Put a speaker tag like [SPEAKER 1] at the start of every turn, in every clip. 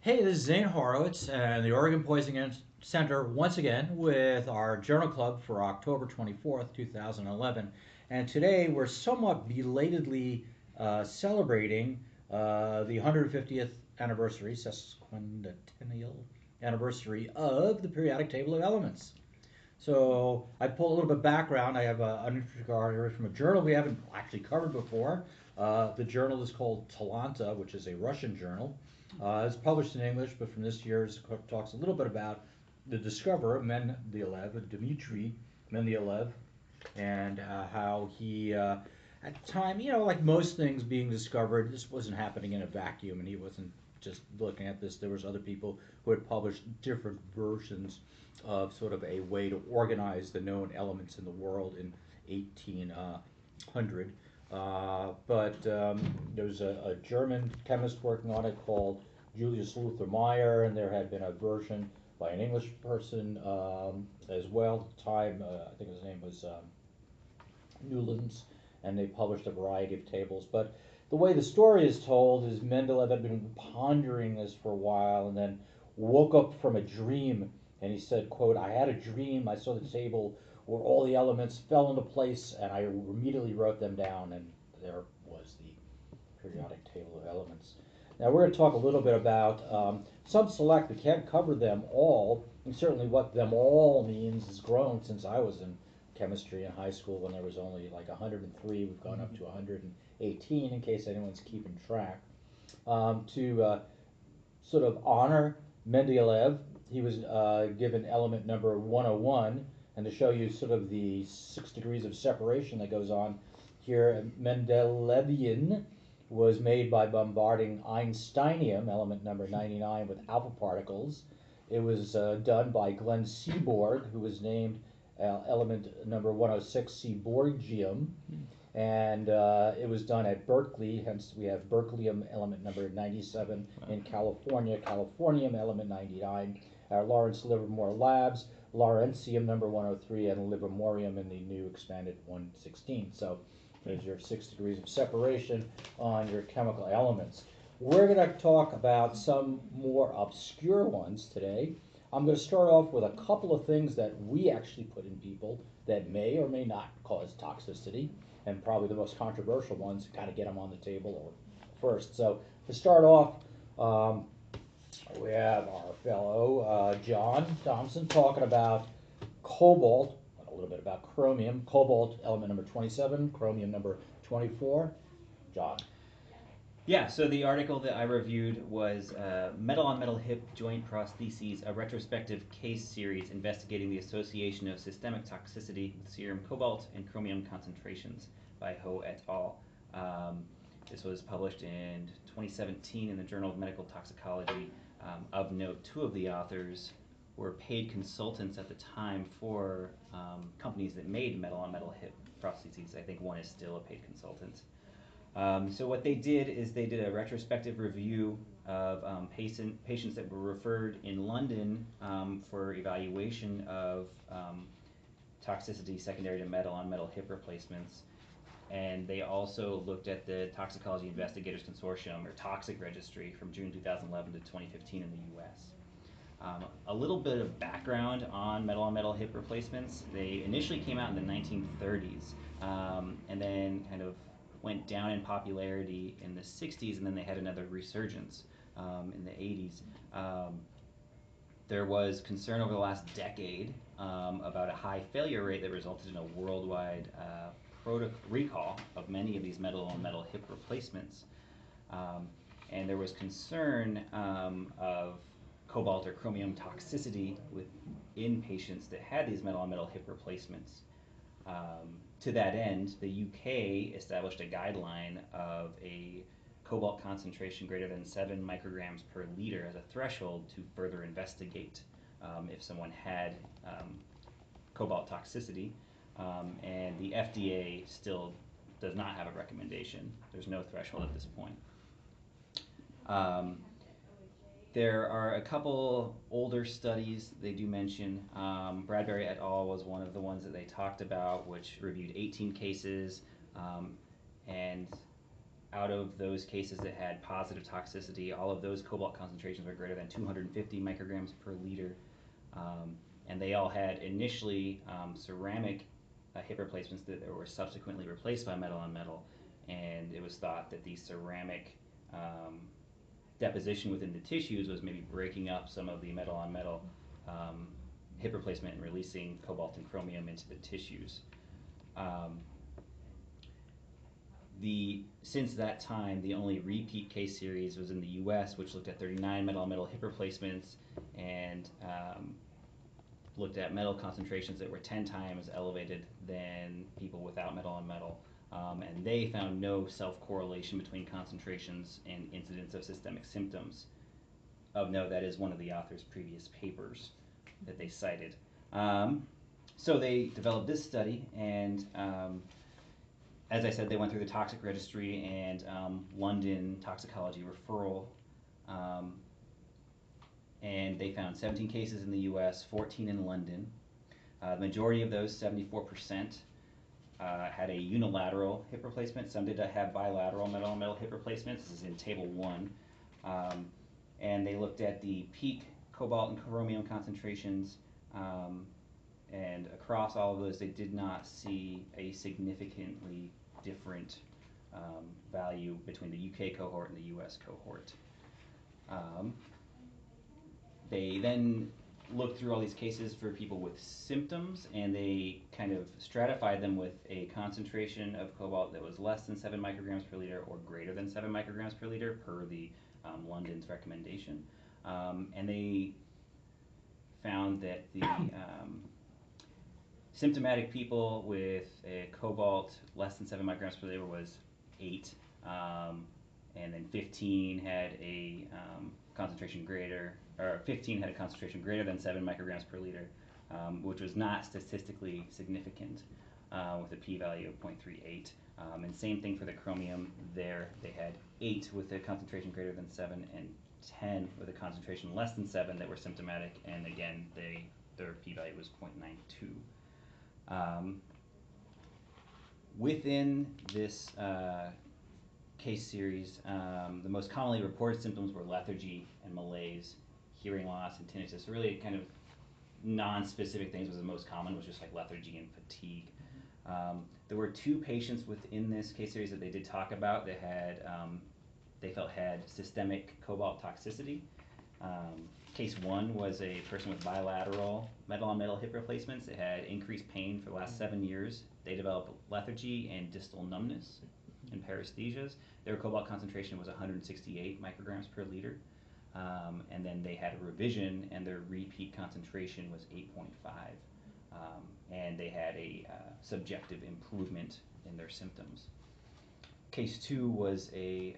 [SPEAKER 1] Hey, this is Zane Horowitz and the Oregon Poisoning Center once again with our journal club for October 24th, 2011. And today we're somewhat belatedly celebrating the 150th anniversary, sesquicentennial anniversary of the periodic table of elements. So I pull a little bit of background. I have an introductory from a journal we haven't actually covered before. The journal is called Talanta, which is a Russian journal. It's published in English, but from this year it talks a little bit about the discoverer, Mendeleev, Dmitry Mendeleev, and how he, at the time, like most things being discovered, this wasn't happening in a vacuum, and he wasn't just looking at this. There was other people who had published different versions of sort of a way to organize the known elements in the world in 1800. But there was a German chemist working on it called Julius Luther Meyer, and there had been a version by an English person as well at the time. I think his name was Newlands, and they published a variety of tables. But the way the story is told is Mendeleev had been pondering this for a while and then woke up from a dream, and he said, quote, I had a dream, I saw the table where all the elements fell into place, and I immediately wrote them down, and there was the periodic table of elements. Now we're going to talk a little bit about some select. We can't cover them all, and certainly what them all means has grown since I was in chemistry in high school when there was only like 103. We've gone up to 118 in case anyone's keeping track. To sort of honor Mendeleev, he was given element number 101, and to show you sort of the 6 degrees of separation that goes on here, Mendeleevian was made by bombarding Einsteinium, element number 99, with alpha particles. It was done by Glenn Seaborg, who was named element number 106, Seaborgium, and it was done at Berkeley. Hence, we have berkelium element number 97 in California, californium element 99, Lawrence Livermore Labs, Lawrencium number 103, and Livermorium in the new expanded 116. So there's your 6 degrees of separation on your chemical elements. We're going to talk about some more obscure ones today. I'm going to start off with a couple of things that we actually put in people that may or may not cause toxicity, and probably the most controversial ones, got to get them on the table first. So to start off, we have our fellow John Thompson talking about cobalt, a little bit about chromium, cobalt element number 27, chromium number 24. John.
[SPEAKER 2] Yeah, so the article that I reviewed was Metal on Metal Hip Joint Prostheses, a retrospective case series investigating the association of systemic toxicity with serum cobalt and chromium concentrations by Ho et al. This was published in 2017 in the Journal of Medical Toxicology. Of note, two of the authors were paid consultants at the time for companies that made metal on metal hip prostheses. I think one is still a paid consultant. So what they did is they did a retrospective review of patients that were referred in London for evaluation of toxicity secondary to metal on metal hip replacements. And they also looked at the Toxicology Investigators Consortium, or Toxic Registry, from June 2011 to 2015 in the US. A little bit of background on metal hip replacements. They initially came out in the 1930s and then kind of went down in popularity in the 60s, and then they had another resurgence in the 80s. There was concern over the last decade about a high failure rate that resulted in a worldwide recall of many of these metal on metal hip replacements. And there was concern of cobalt or chromium toxicity in patients that had these metal on metal hip replacements. To that end, the UK established a guideline of a cobalt concentration greater than 7 micrograms per liter as a threshold to further investigate if someone had cobalt toxicity. And the FDA still does not have a recommendation. There's no threshold at this point. There are a couple older studies they do mention. Bradbury et al. Was one of the ones that they talked about, which reviewed 18 cases and out of those cases that had positive toxicity, all of those cobalt concentrations were greater than 250 micrograms per liter. And they all had initially ceramic hip replacements that were subsequently replaced by metal on metal. And it was thought that the ceramic deposition within the tissues was maybe breaking up some of the metal on metal hip replacement and releasing cobalt and chromium into the tissues. Since that time, the only repeat case series was in the US, which looked at 39 metal on metal hip replacements and looked at metal concentrations that were 10 times elevated than people without metal on metal. And they found no self-correlation between concentrations and incidence of systemic symptoms. Of note, that is one of the author's previous papers that they cited. So they developed this study, and as I said, they went through the toxic registry and London toxicology referral, and they found 17 cases in the US, 14 in London. The majority of those, 74%, had a unilateral hip replacement. Some did have bilateral metal on metal hip replacements. This is in table 1. And they looked at the peak cobalt and chromium concentrations, and across all of those, they did not see a significantly different value between the UK cohort and the US cohort. They then looked through all these cases for people with symptoms, and they kind of stratified them with a concentration of cobalt that was less than 7 micrograms per liter or greater than 7 micrograms per liter per the London's recommendation. And they found that the symptomatic people with a cobalt less than 7 micrograms per liter was 8, and then 15 had a concentration greater, or 15 had a concentration greater than 7 micrograms per liter, which was not statistically significant, with a p-value of 0.38. And same thing for the chromium there. They had 8 with a concentration greater than 7 and 10 with a concentration less than 7 that were symptomatic, and again, their p-value was 0.92. Within this case series, the most commonly reported symptoms were lethargy and malaise, hearing loss, and tinnitus. So really kind of non-specific things was the most common, was just like lethargy and fatigue. There were 2 patients within this case series that they did talk about that had, they felt had systemic cobalt toxicity. Case 1 was a person with bilateral metal on metal hip replacements. They had increased pain for the last 7 years. They developed lethargy and distal numbness and paresthesias. Their cobalt concentration was 168 micrograms per liter. And then they had a revision, and their repeat concentration was 8.5. And they had a subjective improvement in their symptoms. Case 2 was a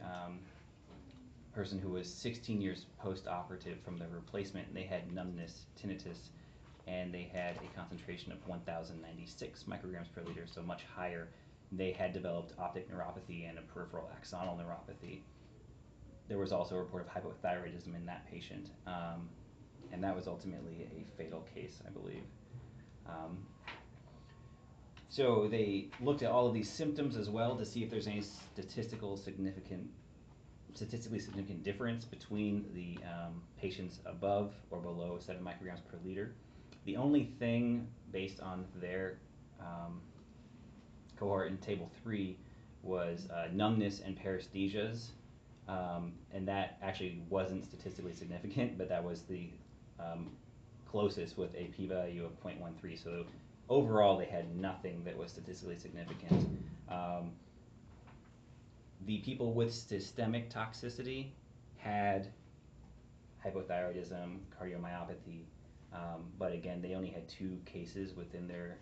[SPEAKER 2] person who was 16 years post-operative from the replacement, and they had numbness, tinnitus, and they had a concentration of 1,096 micrograms per liter, so much higher. They had developed optic neuropathy and a peripheral axonal neuropathy. There was also a report of hypothyroidism in that patient, and that was ultimately a fatal case, I believe. So they looked at all of these symptoms as well to see if there's any statistically significant difference between the patients above or below 7 micrograms per liter. The only thing based on their cohort in table 3 was numbness and paresthesias, and that actually wasn't statistically significant, but that was the closest with a p-value of 0.13. So overall, they had nothing that was statistically significant. The people with systemic toxicity had hypothyroidism, cardiomyopathy, but again, they only had 2 cases within their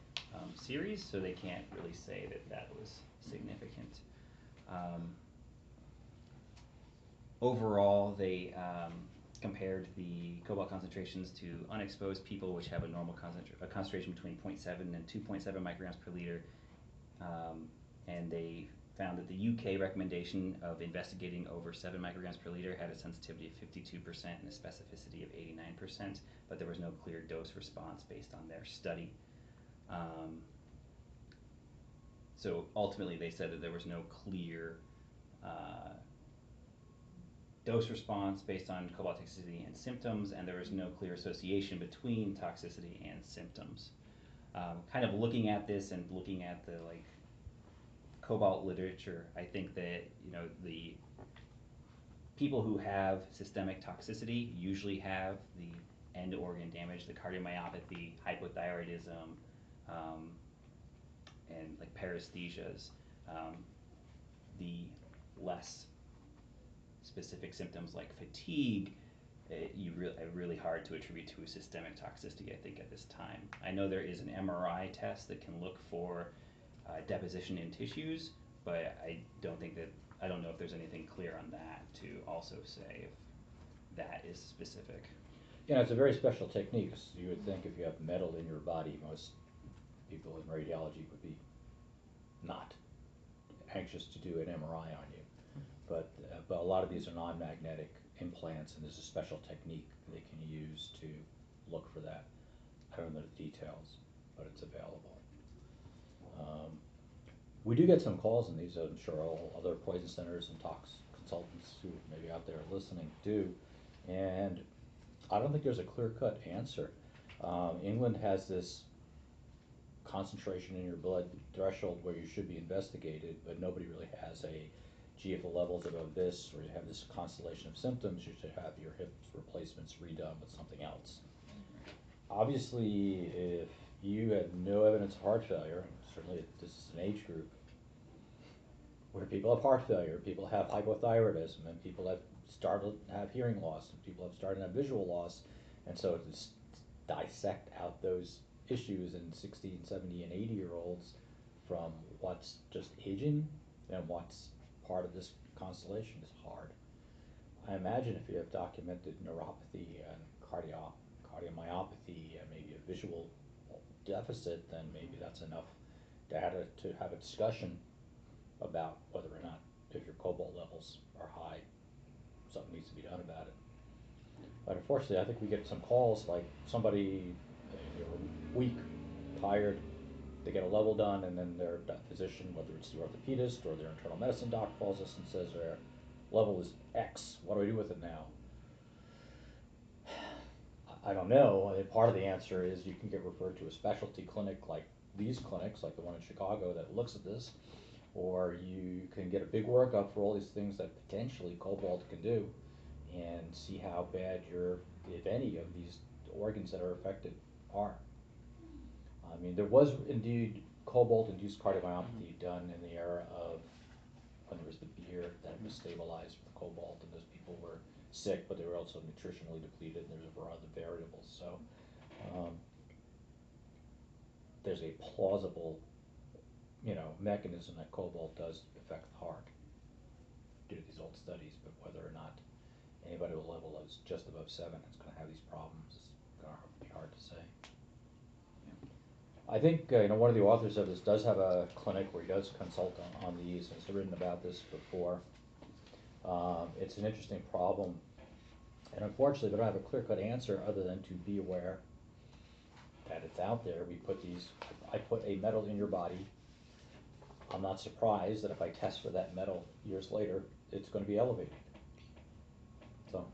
[SPEAKER 2] series, so they can't really say that that was significant. Overall, they compared the cobalt concentrations to unexposed people, which have a normal concentration between 0.7 and 2.7 micrograms per liter, and they found that the UK recommendation of investigating over 7 micrograms per liter had a sensitivity of 52% and a specificity of 89%, but there was no clear dose response based on their study. So ultimately, they said that there was no clear dose response based on cobalt toxicity and symptoms, and there was no clear association between toxicity and symptoms. Kind of looking at this and looking at the cobalt literature, I think that the people who have systemic toxicity usually have the end organ damage, the cardiomyopathy, hypothyroidism, and paresthesias. The less specific symptoms like fatigue, really hard to attribute to a systemic toxicity, I think, at this time. I know there is an MRI test that can look for deposition in tissues, but I don't know if there's anything clear on that to also say if that is specific.
[SPEAKER 1] Yeah, it's a very special technique. You would think if you have metal in your body, most people in radiology would be not anxious to do an MRI on you. But a lot of these are non-magnetic implants, and there's a special technique they can use to look for that. I don't know the details, but it's available. We do get some calls in these. I'm sure all other poison centers and tox consultants who maybe out there listening do, and I don't think there's a clear-cut answer. England has this concentration in your blood threshold where you should be investigated, but nobody really has a, gee, if the level's above this, or you have this constellation of symptoms, you should have your hip replacements redone with something else. Obviously, if you had no evidence of heart failure, certainly this is an age group where people have heart failure, people have hypothyroidism, and people have started to have hearing loss, and people have started to have visual loss, and so to dissect out those issues in 60, 70, and 80-year-olds from what's just aging and what's part of this constellation is hard. I imagine if you have documented neuropathy and cardiomyopathy and maybe a visual deficit, then maybe that's enough data to have a discussion about whether or not, if your cobalt levels are high, something needs to be done about it. But unfortunately, I think we get some calls like somebody, weak, tired, they get a level done, and then their physician, whether it's the orthopedist or their internal medicine doc, calls us and says their level is X. What do I do with it now? I don't know. Part of the answer is you can get referred to a specialty clinic like these clinics, like the one in Chicago, that looks at this, or you can get a big workup for all these things that potentially cobalt can do, and see how bad if any, of these organs that are affected are. I mean, there was indeed cobalt-induced cardiomyopathy done in the era of when there was the beer that was stabilized with cobalt, and those people were sick, but they were also nutritionally depleted, and there's a variety of variables. So there's a plausible, mechanism that cobalt does affect the heart due to these old studies, but whether or not anybody with a level that's just above 7 is going to have these problems is going to be hard to say. I think one of the authors of this does have a clinic where he does consult on these, and he's written about this before. It's an interesting problem, and unfortunately we don't have a clear-cut answer other than to be aware that it's out there. I put a metal in your body. I'm not surprised that if I test for that metal years later, it's going to be elevated. So,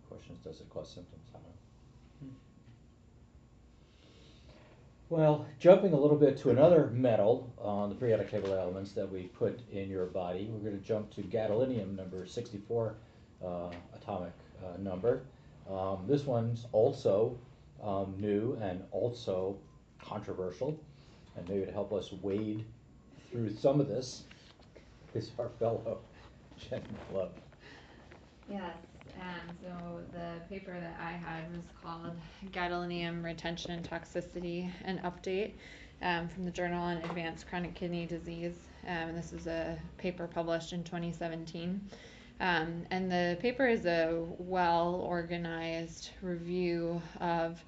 [SPEAKER 1] the question is, does it cause symptoms? I don't know. Well, jumping a little bit to another metal on the periodic table of elements that we put in your body, we're going to jump to gadolinium, number 64 atomic number. This one's also new and also controversial, and maybe to help us wade through some of this is our fellow Jen Love.
[SPEAKER 3] Yes, so the paper that I had was called Gadolinium Retention and Toxicity, an Update, from the Journal on Advanced Chronic Kidney Disease. And this is a paper published in 2017. And the paper is a well-organized review of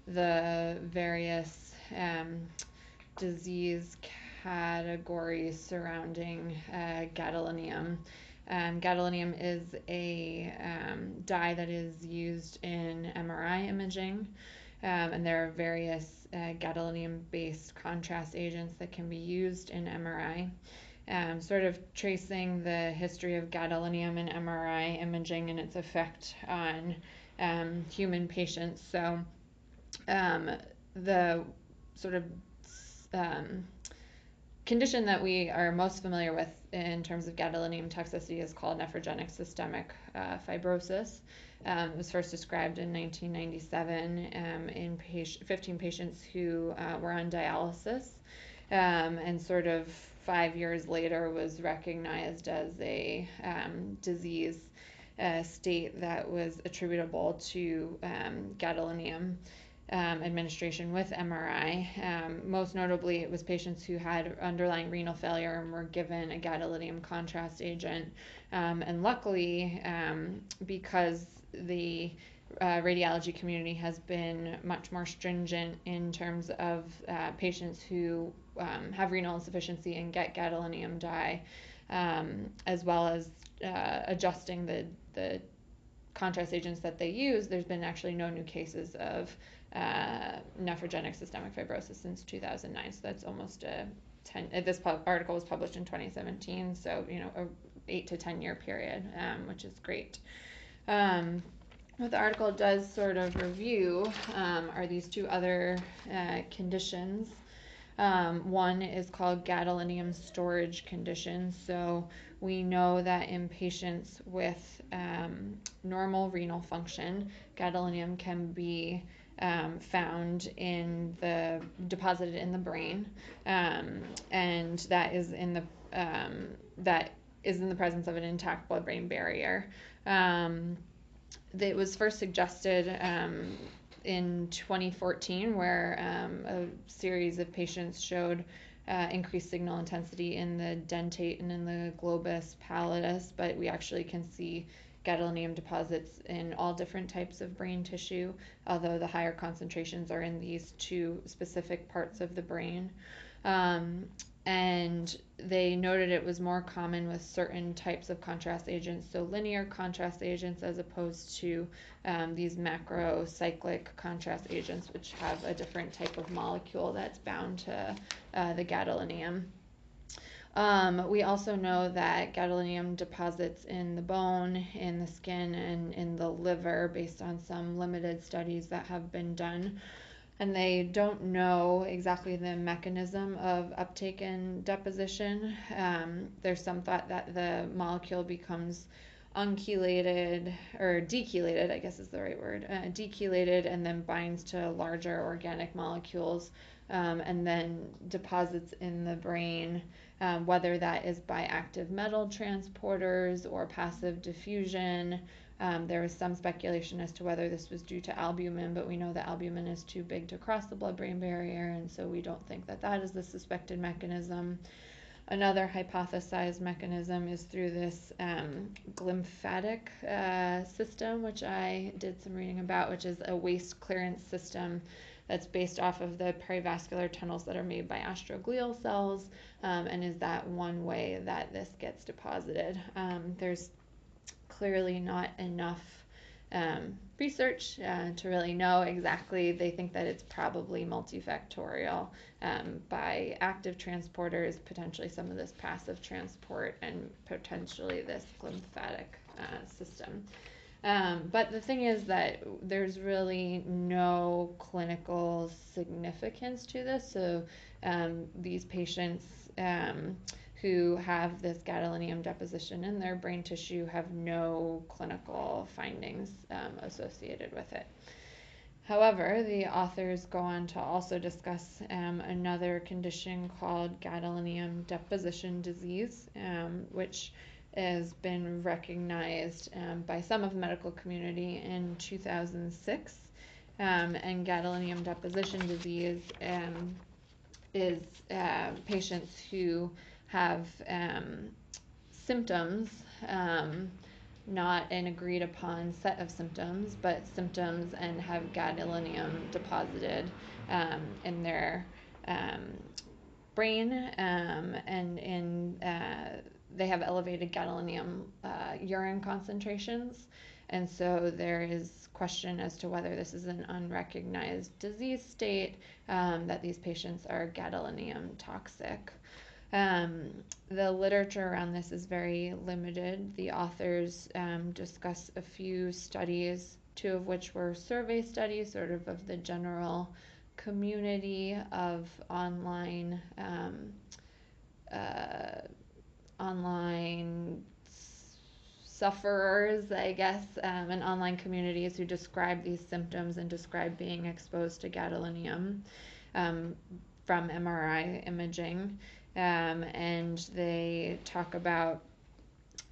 [SPEAKER 3] the various disease categories surrounding gadolinium. Gadolinium is a dye that is used in MRI imaging, and there are various gadolinium-based contrast agents that can be used in MRI. sort of tracing the history of gadolinium and MRI imaging and its effect on human patients. So the sort of condition that we are most familiar with in terms of gadolinium toxicity is called nephrogenic systemic fibrosis. It was first described in 1997 in 15 patients who were on dialysis, and sort of 5 years later was recognized as a disease state that was attributable to gadolinium administration with MRI. Most notably, it was patients who had underlying renal failure and were given a gadolinium contrast agent. And luckily, because the radiology community has been much more stringent in terms of patients who have renal insufficiency and get gadolinium dye, as well as adjusting the contrast agents that they use, there's been actually no new cases of nephrogenic systemic fibrosis since 2009. So that's almost a 10. This article was published in 2017, so a 8 to 10 year period, which is great. What the article does sort of review are these two other conditions. One is called gadolinium storage condition. So we know that in patients with normal renal function, gadolinium can be found deposited in the brain, and that is in the presence of an intact blood-brain barrier. It was first suggested in 2014, where a series of patients showed increased signal intensity in the dentate and in the globus pallidus, but we actually can see gadolinium deposits in all different types of brain tissue, although the higher concentrations are in these two specific parts of the brain. And they noted it was more common with certain types of contrast agents, so linear contrast agents as opposed to these macrocyclic contrast agents, which have a different type of molecule that's bound to the gadolinium. We also know that gadolinium deposits in the bone, in the skin, and in the liver based on some limited studies that have been done. And they don't know exactly the mechanism of uptake and deposition. There's some thought that the molecule becomes unchelated, or dechelated, I guess is the right word, dechelated, and then binds to larger organic molecules, and then deposits in the brain, whether that is by active metal transporters or passive diffusion. There was some speculation as to whether this was due to albumin, but we know that albumin is too big to cross the blood-brain barrier, and so we don't think that that is the suspected mechanism. Another hypothesized mechanism is through this glymphatic system, which I did some reading about, which is a waste clearance system that's based off of the perivascular tunnels that are made by astroglial cells, and is that one way that this gets deposited. There's clearly not enough research to really know exactly. They think that it's probably multifactorial, by active transporters, potentially some of this passive transport, and potentially this glymphatic system. But the thing is that there's really no clinical significance to this. So these patients who have this gadolinium deposition in their brain tissue have no clinical findings associated with it. However, the authors go on to also discuss another condition called gadolinium deposition disease, which has been recognized by some of the medical community in 2006. And gadolinium deposition disease is patients who have symptoms, not an agreed upon set of symptoms, but symptoms, and have gadolinium deposited in their brain, and they have elevated gadolinium urine concentrations. And so there is question as to whether this is an unrecognized disease state, that these patients are gadolinium toxic. The literature around this is very limited. The authors discuss a few studies, two of which were survey studies, sort of the general community of online sufferers, I guess, and online communities who describe these symptoms and describe being exposed to gadolinium from MRI imaging. And they talk about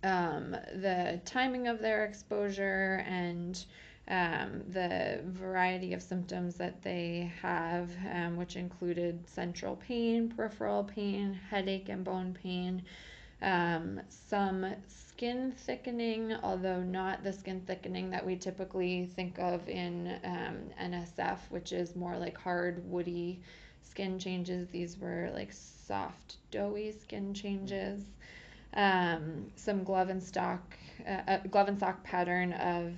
[SPEAKER 3] the timing of their exposure and the variety of symptoms that they have, which included central pain, peripheral pain, headache, and bone pain. Some skin thickening, although not the skin thickening that we typically think of in NSF, which is more like hard, woody skin changes. These were like soft, doughy skin changes. Some glove and sock pattern of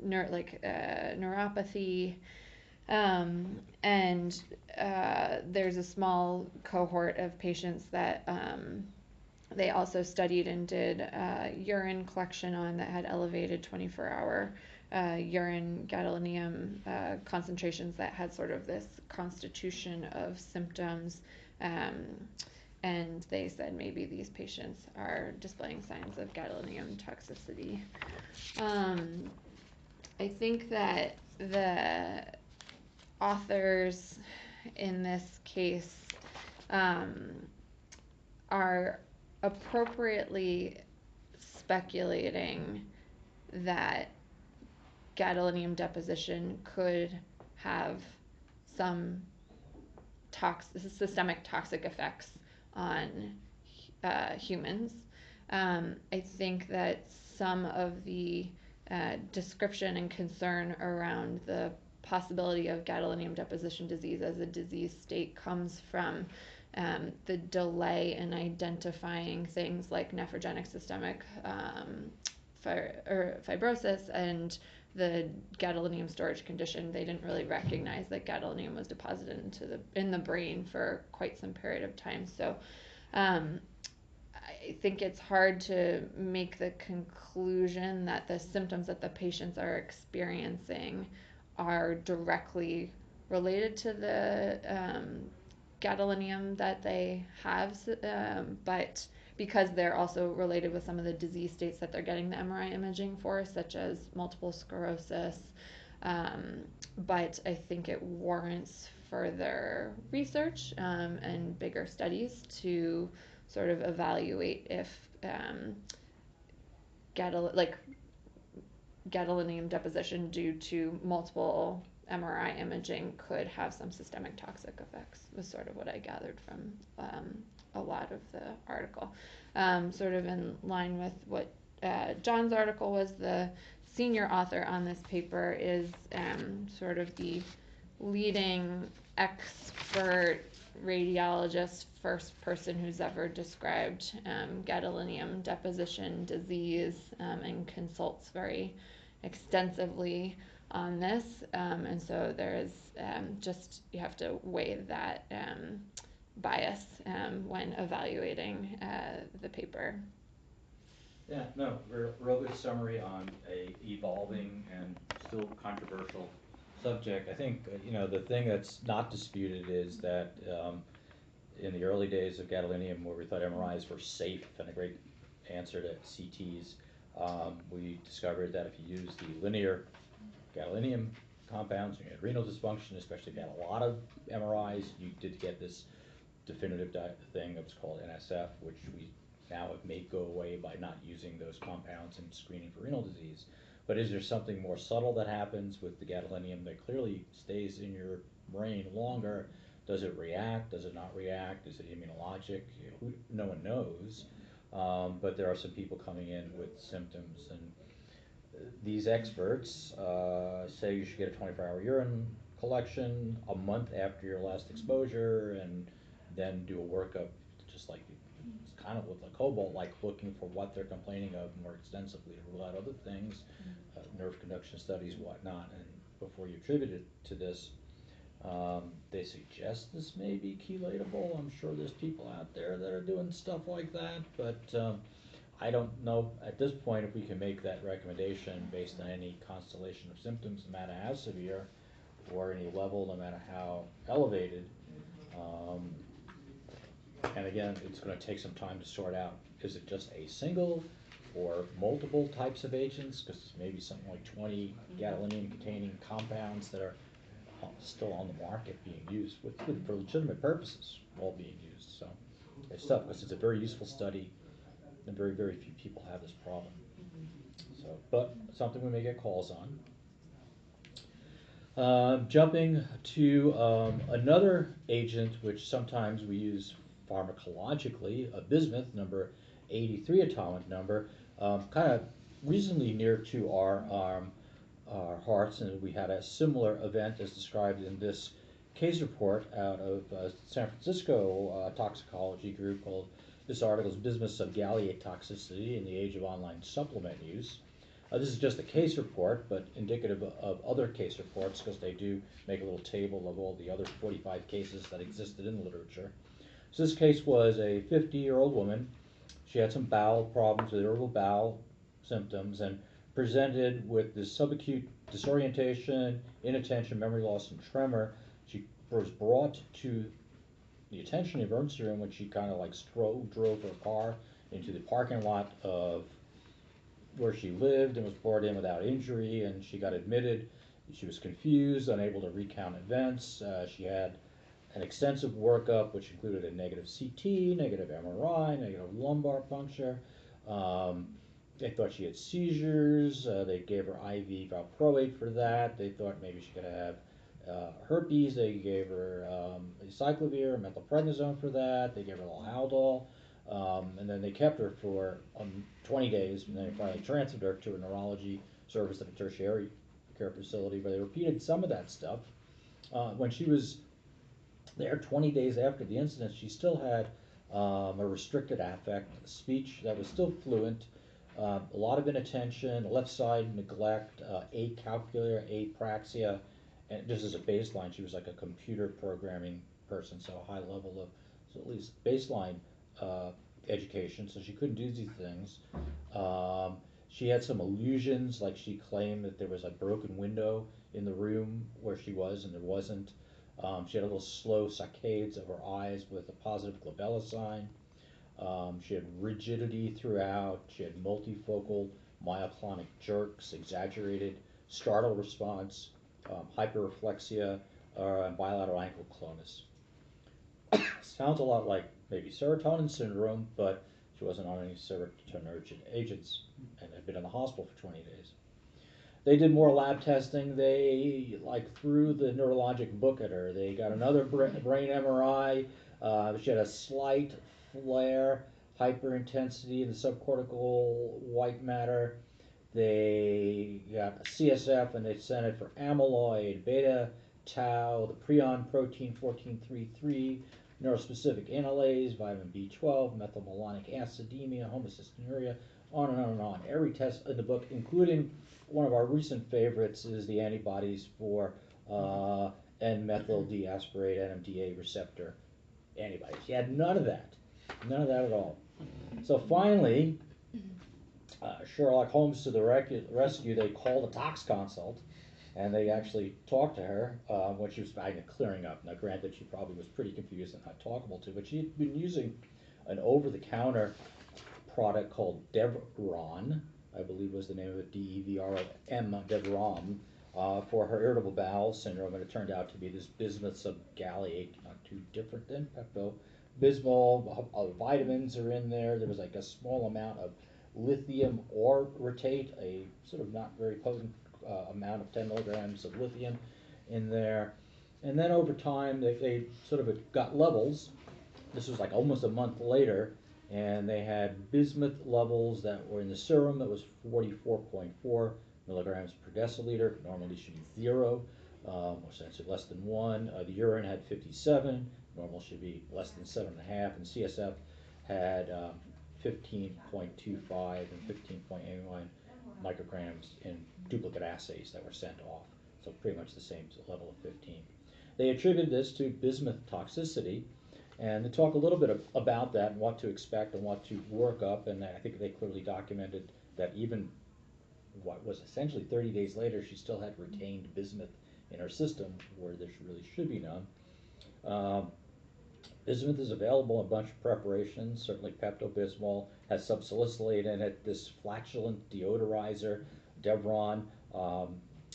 [SPEAKER 3] neuropathy. And there's a small cohort of patients that they also studied and did urine collection on that had elevated 24-hour urine gadolinium concentrations that had sort of this constitution of symptoms. And they said maybe these patients are displaying signs of gadolinium toxicity. I think that the authors in this case are appropriately speculating that gadolinium deposition could have some systemic toxic effects on humans. I think that some of the description and concern around the possibility of gadolinium deposition disease as a disease state comes from the delay in identifying things like nephrogenic systemic fibrosis and the gadolinium storage condition. They didn't really recognize that gadolinium was deposited in the brain for quite some period of time. So I think it's hard to make the conclusion that the symptoms that the patients are experiencing are directly related to the gadolinium that they have, but because they're also related with some of the disease states that they're getting the MRI imaging for, such as multiple sclerosis. But I think it warrants further research and bigger studies to sort of evaluate if gadolinium deposition due to multiple MRI imaging could have some systemic toxic effects, was sort of what I gathered from a lot of the article. Sort of in line with what John's article was, the senior author on this paper is sort of the leading expert radiologist, first person who's ever described gadolinium deposition disease, and consults very extensively on this, and so there's just, you have to weigh that bias when evaluating the paper.
[SPEAKER 1] Yeah, no, real good summary on a evolving and still controversial subject. I think, the thing that's not disputed is that in the early days of gadolinium, where we thought MRIs were safe and a great answer to CTs, we discovered that if you use the linear gadolinium compounds, you had renal dysfunction, especially if you had a lot of MRIs, you did get this definitive thing that was called NSF, which we now have made go away by not using those compounds in screening for renal disease. But is there something more subtle that happens with the gadolinium that clearly stays in your brain longer? Does it react? Does it not react? Is it immunologic? No one knows. But there are some people coming in with symptoms, and these experts say you should get a 24-hour urine collection a month after your last exposure, and then do a workup, just like it's kind of with the cobalt, like looking for what they're complaining of more extensively to rule out other things, nerve conduction studies, whatnot, and before you attribute it to this. They suggest this may be chelatable. I'm sure there's people out there that are doing stuff like that, but I don't know at this point if we can make that recommendation based on any constellation of symptoms, no matter how severe, or any level, no matter how elevated. Um, and again, it's going to take some time to sort out, is it just a single or multiple types of agents? Because maybe something like 20 gadolinium containing compounds that are still on the market being used for legitimate purposes, all being used. So it's tough because it's a very useful study and very, very few people have this problem. So, but something we may get calls on. Jumping to another agent which sometimes we use pharmacologically, a bismuth, number 83 atomic number, kind of reasonably near to our hearts, and we had a similar event as described in this case report out of San Francisco toxicology group called, this article is Bismuth Subgallate Toxicity in the Age of Online Supplement Use. This is just a case report, but indicative of other case reports because they do make a little table of all the other 45 cases that existed in the literature. So this case was a 50-year-old woman. She had some bowel problems with irritable bowel symptoms and presented with this subacute disorientation, inattention, memory loss, and tremor. She was brought to the attention of emergency room when she kind of like drove her car into the parking lot of where she lived and was brought in without injury, and she got admitted. She was confused, unable to recount events. She had an extensive workup, which included a negative CT, negative MRI, negative lumbar puncture. They thought she had seizures. They gave her IV valproate for that. They thought maybe she could have herpes. They gave her acyclovir, methylprednisone for that. They gave her a little Haldol. And then they kept her for 20 days, and then they finally transferred her to a neurology service at a tertiary care facility, where they repeated some of that stuff. When she was there 20 days after the incident, she still had a restricted affect, speech that was still fluent, a lot of inattention, left side neglect, acalculia, apraxia, and just as a baseline, she was like a computer programming person, so a high level of, so at least baseline education, so she couldn't do these things. She had some illusions, like she claimed that there was a broken window in the room where she was, and there wasn't. She had a little slow saccades of her eyes with a positive glabella sign. She had rigidity throughout. She had multifocal myoclonic jerks, exaggerated startle response, hyperreflexia, and bilateral ankle clonus. Sounds a lot like maybe serotonin syndrome, but she wasn't on any serotonergic agents and had been in the hospital for 20 days. They did more lab testing. They threw the neurologic book at her. They got another brain MRI. She had a slight flare, hyperintensity in the subcortical white matter. They got a CSF and they sent it for amyloid, beta, tau, the prion protein 1433, neurospecific analase, vitamin B12, methylmalonic acidemia, homocystinuria, on and on and on. Every test in the book, including one of our recent favorites, is the antibodies for N-methyl deaspirate NMDA receptor antibodies. She had none of that at all. So finally, Sherlock Holmes to the rescue. They called a tox consult, and they actually talked to her when she was clearing up. Now, granted, she probably was pretty confused and not talkable to, but she had been using an over-the-counter product called Devron, I believe was the name of it, D-E-V-R-O-M, Devron, for her irritable bowel syndrome, and it turned out to be this bismuth subgallate, not too different than Pepto-Bismol. Vitamins are in there. There was like a small amount of lithium orotate, a sort of not very potent amount of 10 milligrams of lithium in there. And then over time, they sort of got levels. This was like almost a month later, and they had bismuth levels that were in the serum that was 44.4 milligrams per deciliter. Normally should be 0, or essentially less than 1. The urine had 57. Normal should be less than 7.5. And CSF had 15.25 and 15.81 micrograms in duplicate assays that were sent off. So pretty much the same level of 15. They attribute this to bismuth toxicity, and they talk a little bit about that and what to expect and what to work up, and I think they clearly documented that even what was essentially 30 days later, she still had retained bismuth in her system where there really should be none. Bismuth is available in a bunch of preparations. Certainly Pepto-Bismol has subsalicylate in it. This flatulent deodorizer, Devron,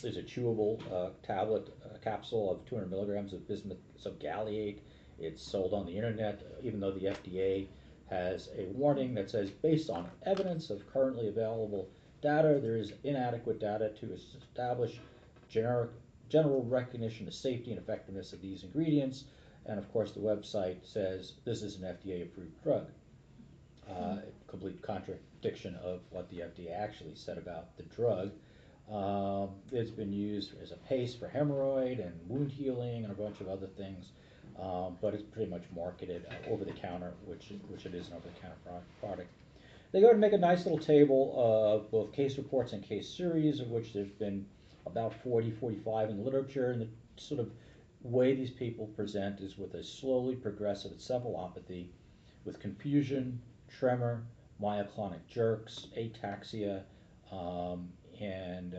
[SPEAKER 1] is a chewable tablet capsule of 200 milligrams of bismuth subgalliate. It's sold on the internet, even though the FDA has a warning that says, based on evidence of currently available data, there is inadequate data to establish general recognition of safety and effectiveness of these ingredients. And of course, the website says this is an FDA-approved drug. Complete contradiction of what the FDA actually said about the drug. It's been used as a paste for hemorrhoid and wound healing and a bunch of other things, but it's pretty much marketed over the counter, which it is an over the counter product. They go to make a nice little table of both case reports and case series, of which there's been about 40, 45 in the literature, and the sort of way these people present is with a slowly progressive encephalopathy with confusion, tremor, myoclonic jerks, ataxia, and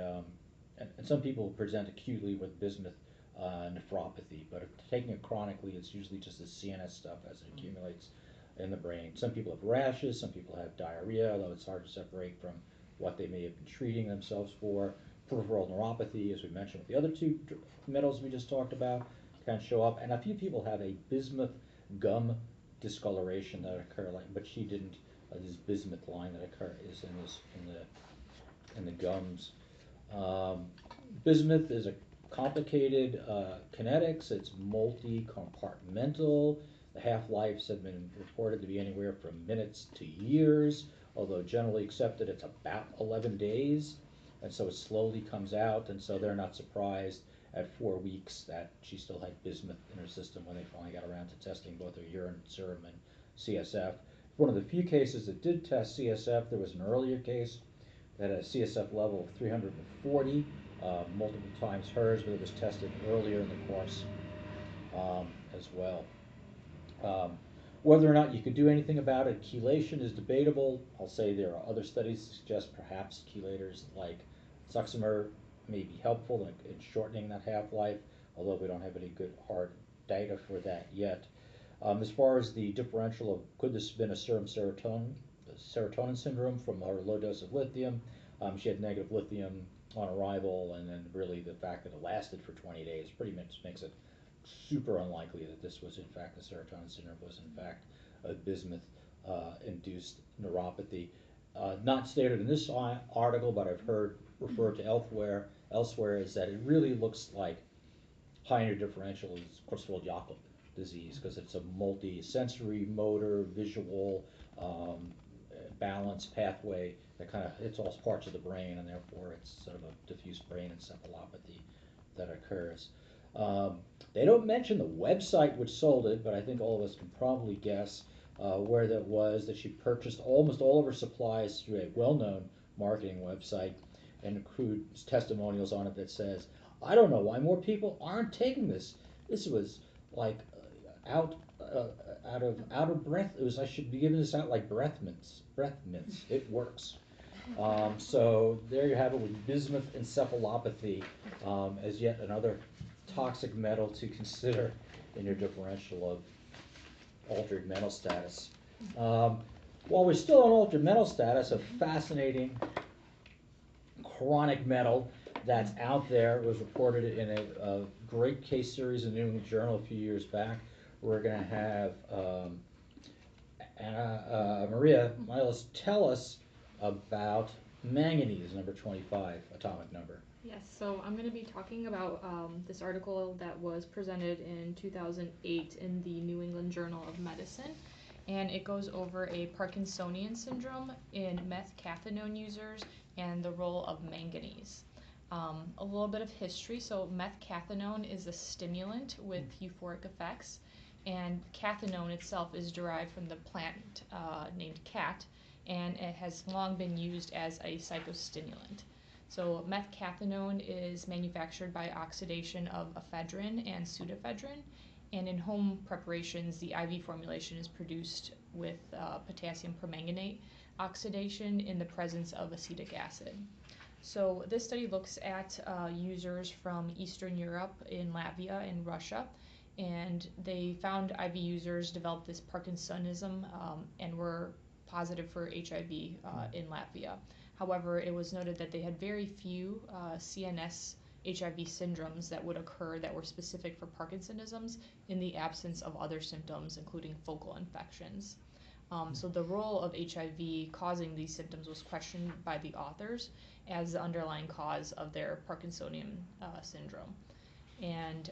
[SPEAKER 1] some people present acutely with bismuth nephropathy, but if taking it chronically, it's usually just the CNS stuff as it accumulates in the brain. Some people have rashes, some people have diarrhea, although it's hard to separate from what they may have been treating themselves for. Peripheral neuropathy, as we mentioned with the other two metals we just talked about, can show up, and a few people have a bismuth gum discoloration that occur, but she didn't. This bismuth line that is in the gums. Bismuth is a complicated kinetics. It's multi-compartmental. The half-lives have been reported to be anywhere from minutes to years, although generally accepted it's about 11 days. And so it slowly comes out, and so they're not surprised at 4 weeks that she still had bismuth in her system when they finally got around to testing both her urine, serum, and CSF. One of the few cases that did test CSF, there was an earlier case that had a CSF level of 340, multiple times hers, but it was tested earlier in the course as well. Whether or not you could do anything about it, chelation is debatable. I'll say there are other studies that suggest perhaps chelators like Suxamer may be helpful in shortening that half-life, although we don't have any good hard data for that yet. As far as the differential of could this have been a serum serotonin syndrome from her low dose of lithium, she had negative lithium on arrival, and then really the fact that it lasted for 20 days pretty much makes it super unlikely that this was in fact a serotonin syndrome, was in fact a bismuth induced neuropathy. Not stated in this article, but I've heard referred to elsewhere, is that it really looks like high-energy differential is Creutzfeldt-Jakob disease, because it's a multi-sensory, motor, visual, balance pathway that it's all parts of the brain, and therefore it's sort of a diffuse brain encephalopathy that occurs. They don't mention the website which sold it, but I think all of us can probably guess where that was, that she purchased almost all of her supplies through a well-known marketing website, and includes testimonials on it that says, I don't know why more people aren't taking this. This was like out of breath. It was, I should be giving this out like breath mints. It works. So there you have it with bismuth encephalopathy as yet another toxic metal to consider in your differential of altered mental status. While we're still on altered mental status, a fascinating chronic metal that's out there was reported in a great case series in the New England Journal a few years back. We're going to have Maria Miles tell us about manganese, number 25, atomic number.
[SPEAKER 4] Yes, so I'm going to be talking about this article that was presented in 2008 in the New England Journal of Medicine, and it goes over a Parkinsonian syndrome in meth-cathinone users and the role of manganese. A little bit of history. So meth-cathinone is a stimulant with euphoric effects, and cathinone itself is derived from the plant named cat, and it has long been used as a psychostimulant. So methcathinone is manufactured by oxidation of ephedrine and pseudoephedrine, and in home preparations, the IV formulation is produced with potassium permanganate oxidation in the presence of acetic acid. So this study looks at users from Eastern Europe in Latvia and Russia, and they found IV users developed this Parkinsonism and were positive for HIV in Latvia. However, it was noted that they had very few CNS HIV syndromes that would occur that were specific for Parkinsonisms in the absence of other symptoms, including focal infections. So the role of HIV causing these symptoms was questioned by the authors as the underlying cause of their Parkinsonian syndrome. And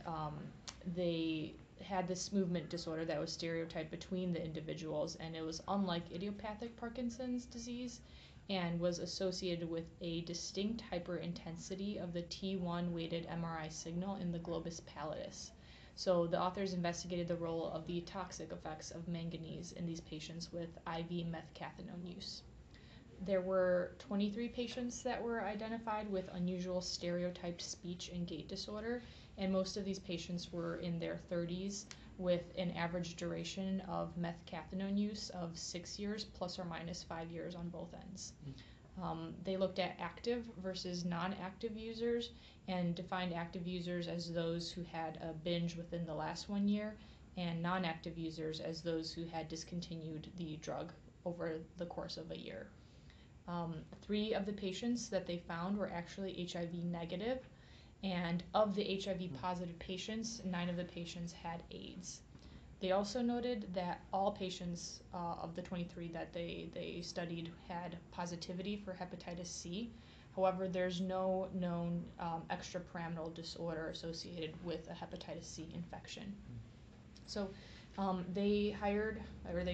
[SPEAKER 4] they had this movement disorder that was stereotyped between the individuals, and it was unlike idiopathic Parkinson's disease and was associated with a distinct hyperintensity of the T1 weighted MRI signal in the globus pallidus. So the authors investigated the role of the toxic effects of manganese in these patients with IV methcathinone use. There were 23 patients that were identified with unusual stereotyped speech and gait disorder, and most of these patients were in their 30s with an average duration of methcathinone use of 6 years plus or minus 5 years on both ends. They looked at active versus non-active users and defined active users as those who had a binge within the last 1 year, and non-active users as those who had discontinued the drug over the course of a year. 3 of the patients that they found were actually HIV negative, and of the HIV positive patients, 9 of the patients had AIDS. They also noted that all patients of the 23 that they studied had positivity for hepatitis C. However, there's no known extrapyramidal disorder associated with a hepatitis C infection. So they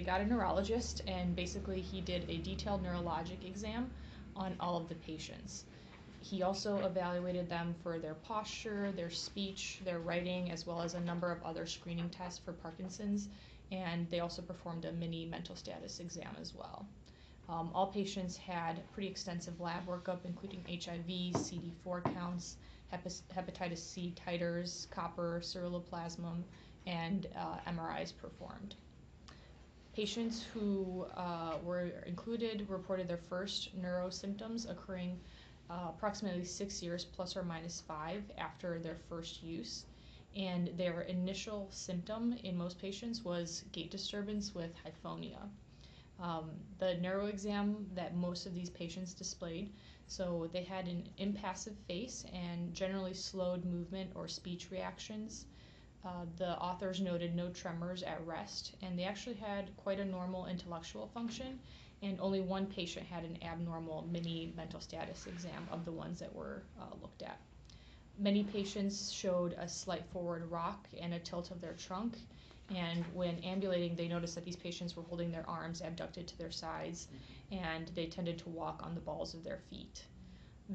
[SPEAKER 4] got a neurologist, and basically he did a detailed neurologic exam on all of the patients. He also evaluated them for their posture, their speech, their writing, as well as a number of other screening tests for Parkinson's, and they also performed a mini mental status exam as well. All patients had pretty extensive lab workup, including HIV, CD4 counts, hepatitis C titers, copper, ceruloplasmin, and MRIs performed. Patients who were included reported their first neurosymptoms occurring approximately 6 years plus or minus 5 after their first use, and their initial symptom in most patients was gait disturbance with hyphonia. The neuroexam that most of these patients displayed, so they had an impassive face and generally slowed movement or speech reactions. The authors noted no tremors at rest, and they actually had quite a normal intellectual function, and only 1 patient had an abnormal mini mental status exam of the ones that were looked at. Many patients showed a slight forward rock and a tilt of their trunk, and when ambulating, they noticed that these patients were holding their arms abducted to their sides, and they tended to walk on the balls of their feet.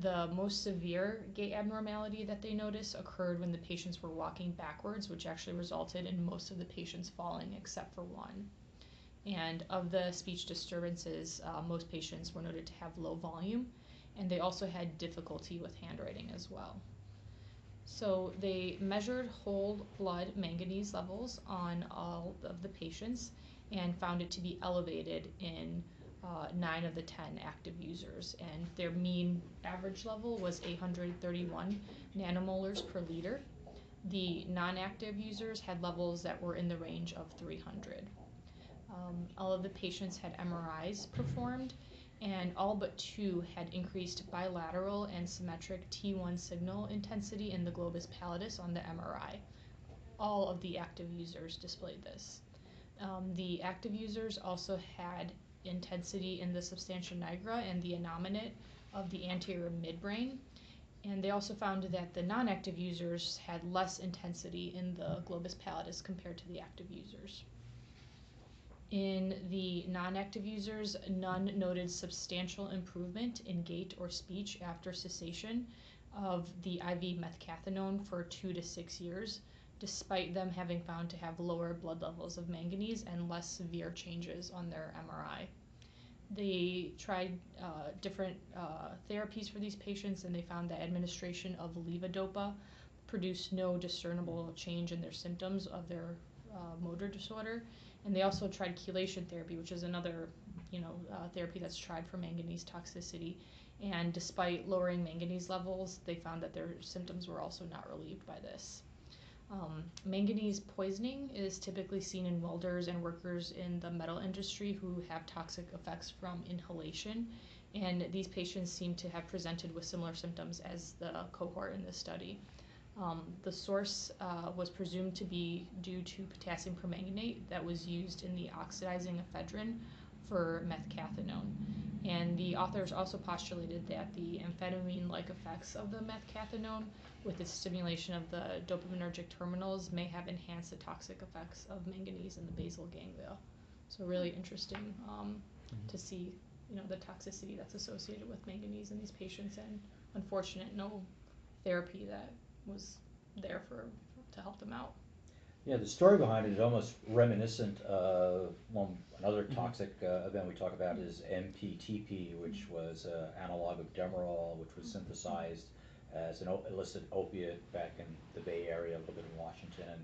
[SPEAKER 4] The most severe gait abnormality that they noticed occurred when the patients were walking backwards, which actually resulted in most of the patients falling except for 1. And of the speech disturbances, most patients were noted to have low volume, and they also had difficulty with handwriting as well. So they measured whole blood manganese levels on all of the patients and found it to be elevated in 9 of the 10 active users, and their mean average level was 831 nanomolars per liter. The non-active users had levels that were in the range of 300. All of the patients had MRIs performed, and all but 2 had increased bilateral and symmetric T1 signal intensity in the globus pallidus on the MRI. All of the active users displayed this. The active users also had intensity in the substantia nigra and the innominate of the anterior midbrain, and they also found that the non-active users had less intensity in the globus pallidus compared to the active users. In the non-active users, none noted substantial improvement in gait or speech after cessation of the IV methcathinone for 2 to 6 years, despite them having found to have lower blood levels of manganese and less severe changes on their MRI. They tried different therapies for these patients, and they found that administration of levodopa produced no discernible change in their symptoms of their motor disorder. And they also tried chelation therapy, which is another therapy that's tried for manganese toxicity. And despite lowering manganese levels, they found that their symptoms were also not relieved by this. Manganese poisoning is typically seen in welders and workers in the metal industry who have toxic effects from inhalation, and these patients seem to have presented with similar symptoms as the cohort in this study. The source was presumed to be due to potassium permanganate that was used in the oxidizing ephedrine for methcathinone. And the authors also postulated that the amphetamine-like effects of the methcathinone with its stimulation of the dopaminergic terminals may have enhanced the toxic effects of manganese in the basal ganglia. So really interesting to see, the toxicity that's associated with manganese in these patients, and unfortunate no therapy that was there to help them out.
[SPEAKER 1] Yeah, the story behind it is almost reminiscent of another toxic event we talk about is MPTP, which was analog of Demerol, which was synthesized as an illicit opiate back in the Bay Area, a little bit in Washington,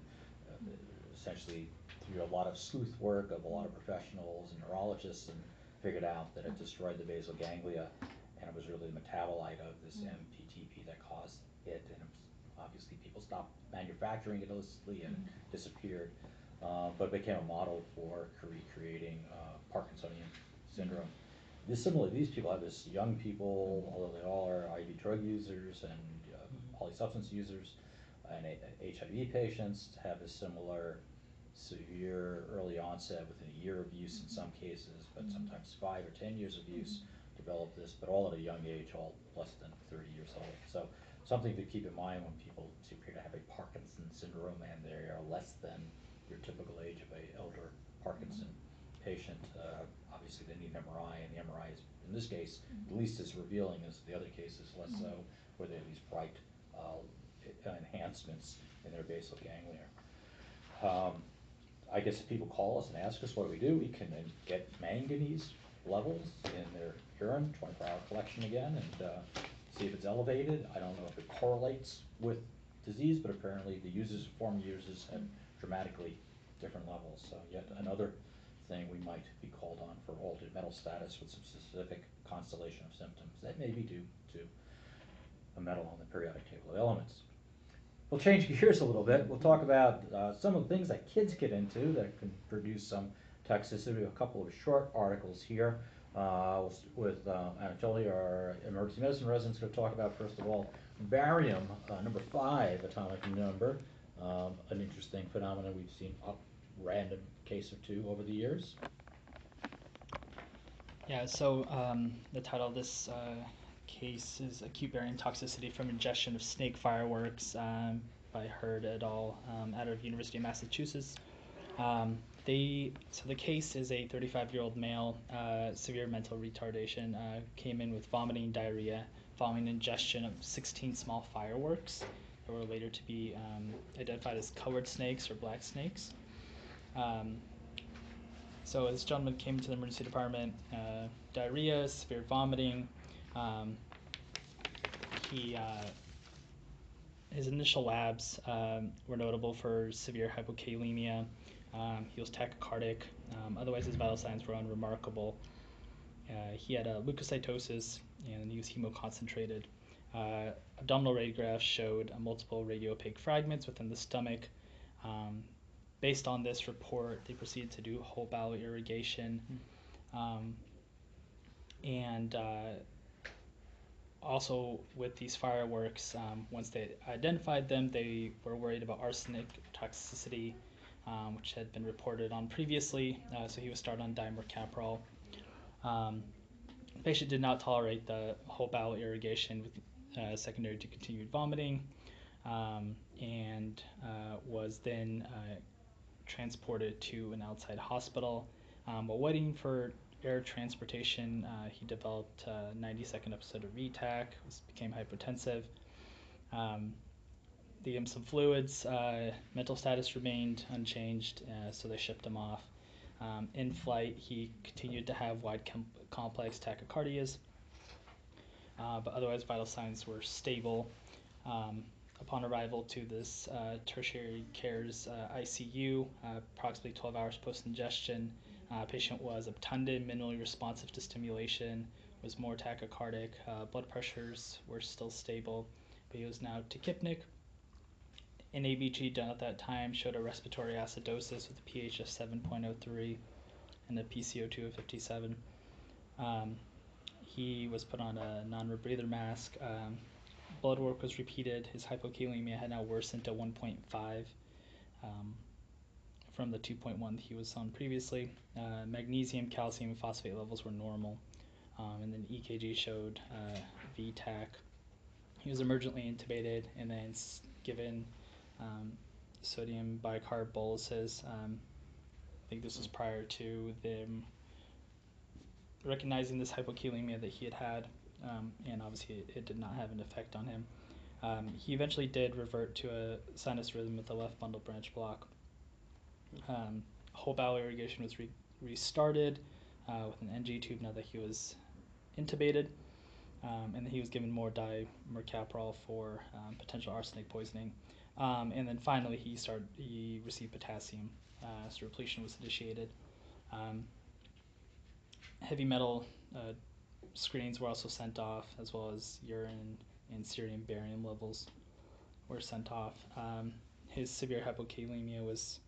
[SPEAKER 1] essentially through a lot of sleuth work of a lot of professionals and neurologists, and figured out that it destroyed the basal ganglia, and it was really the metabolite of this MPTP that caused it, and obviously people stopped manufacturing it illicitly and disappeared, but it became a model for recreating Parkinsonian syndrome. Similarly, these people have this young people, although they all are IV drug users and polysubstance users, and HIV patients have a similar severe early onset within a year of use in some cases, but sometimes 5 or 10 years of use develop this, but all at a young age, all less than 30 years old. So something to keep in mind when people appear to have a Parkinson's syndrome and they are less than your typical age of an elder Parkinson patient. Obviously they need an MRI, and the MRI is, in this case, at least as revealing as the other cases, less so, where they have these bright enhancements in their basal ganglia. I guess if people call us and ask us what do, we can get manganese levels in their urine, 24-hour collection again, and see if it's elevated. I don't know if it correlates with disease, but apparently the former users had dramatically different levels. So yet another thing we might be called on for altered metal status with some specific constellation of symptoms that may be due to a metal on the periodic table of elements. We'll change gears a little bit. We'll talk about some of the things that kids get into that can produce some toxicity. A couple of short articles here with Anatoly, our emergency medicine resident, is going to talk about, first of all, barium, number 5 atomic number, an interesting phenomenon we've seen a random case or two over the years.
[SPEAKER 5] Yeah, so the title of this case is Acute Barium Toxicity from Ingestion of Snake Fireworks by Hurd et al. Out of University of Massachusetts. So the case is a 35-year-old male, severe mental retardation, came in with vomiting and diarrhea following ingestion of 16 small fireworks that were later to be identified as colored snakes or black snakes. So this gentleman came to the emergency department, diarrhea, severe vomiting. His initial labs were notable for severe hypokalemia. He was tachycardic. Otherwise, his vital signs were unremarkable. He had leukocytosis, and he was hemoconcentrated. Abdominal radiographs showed multiple radiopaque fragments within the stomach. Based on this report, they proceeded to do whole bowel irrigation. And also with these fireworks, once they identified them, they were worried about arsenic toxicity, which had been reported on previously, so he was started on dimercaprol. The patient did not tolerate the whole bowel irrigation with secondary to continued vomiting, and was then transported to an outside hospital. While waiting for air transportation, he developed a 90-second episode of VTAC, became hypotensive. They gave him some fluids. Mental status remained unchanged, so they shipped him off. In flight, he continued to have wide complex tachycardias, but otherwise vital signs were stable. Upon arrival to this tertiary care's ICU, approximately 12 hours post-ingestion, patient was obtunded, minimally responsive to stimulation, was more tachycardic, blood pressures were still stable, but he was now tachypnic. An ABG done at that time showed a respiratory acidosis with a pH of 7.03 and a PCO2 of 57. He was put on a non-rebreather mask. Blood work was repeated. His hypokalemia had now worsened to 1.5 from the 2.1 that he was on previously. Magnesium, calcium, and phosphate levels were normal. And then EKG showed VTAC. He was emergently intubated and then given sodium bicarb boluses. I think this was prior to them recognizing this hypokalemia that he had, and obviously it did not have an effect on him. He eventually did revert to a sinus rhythm with the left bundle branch block. Whole bowel irrigation was restarted with an NG tube now that he was intubated, and then he was given more dimercaprol for potential arsenic poisoning. And then finally he received potassium, so repletion was initiated. Heavy metal screens were also sent off, as well as urine and serum barium levels were sent off. His severe hypokalemia was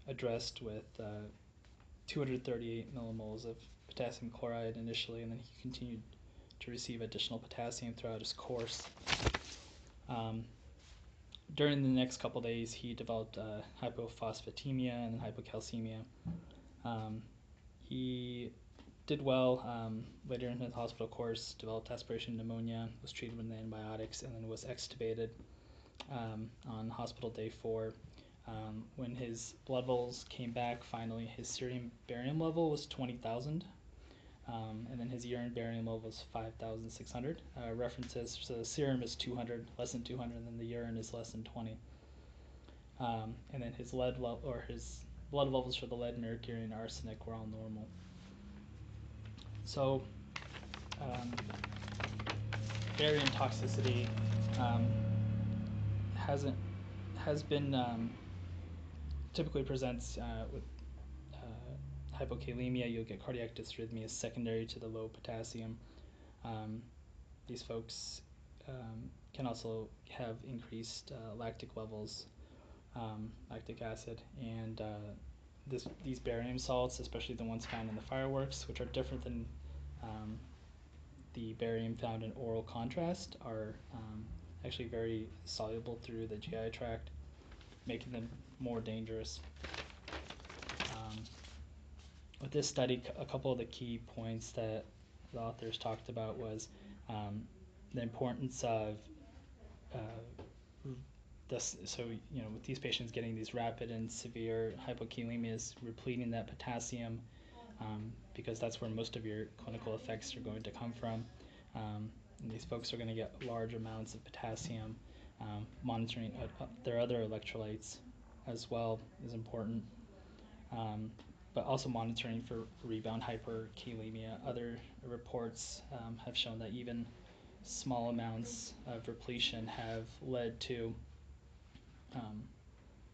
[SPEAKER 5] addressed with 238 millimoles of potassium chloride initially, and then he continued to receive additional potassium throughout his course. During the next couple days, he developed hypophosphatemia and hypocalcemia. He did well later in his hospital course, developed aspiration pneumonia, was treated with antibiotics, and then was extubated on hospital day 4. When his blood levels came back, finally, his serum barium level was 20,000, and then his urine barium level was 5,600. References, so the serum is 200, less than 200, and then the urine is less than 20. And then his his blood levels for the lead, mercury, and arsenic were all normal. So, barium toxicity has been typically presents with hypokalemia. You'll get cardiac dysrhythmia secondary to the low potassium. These folks can also have increased lactic levels, lactic acid, and these barium salts, especially the ones found in the fireworks, which are different than the barium found in oral contrast, are actually very soluble through the GI tract, making them more dangerous. With this study, a couple of the key points that the authors talked about was the importance of with these patients getting these rapid and severe hypokalemias, repleting that potassium, because that's where most of your clinical effects are going to come from. And these folks are going to get large amounts of potassium. Monitoring their other electrolytes as well is important, but also monitoring for rebound hyperkalemia. Other reports have shown that even small amounts of repletion have led to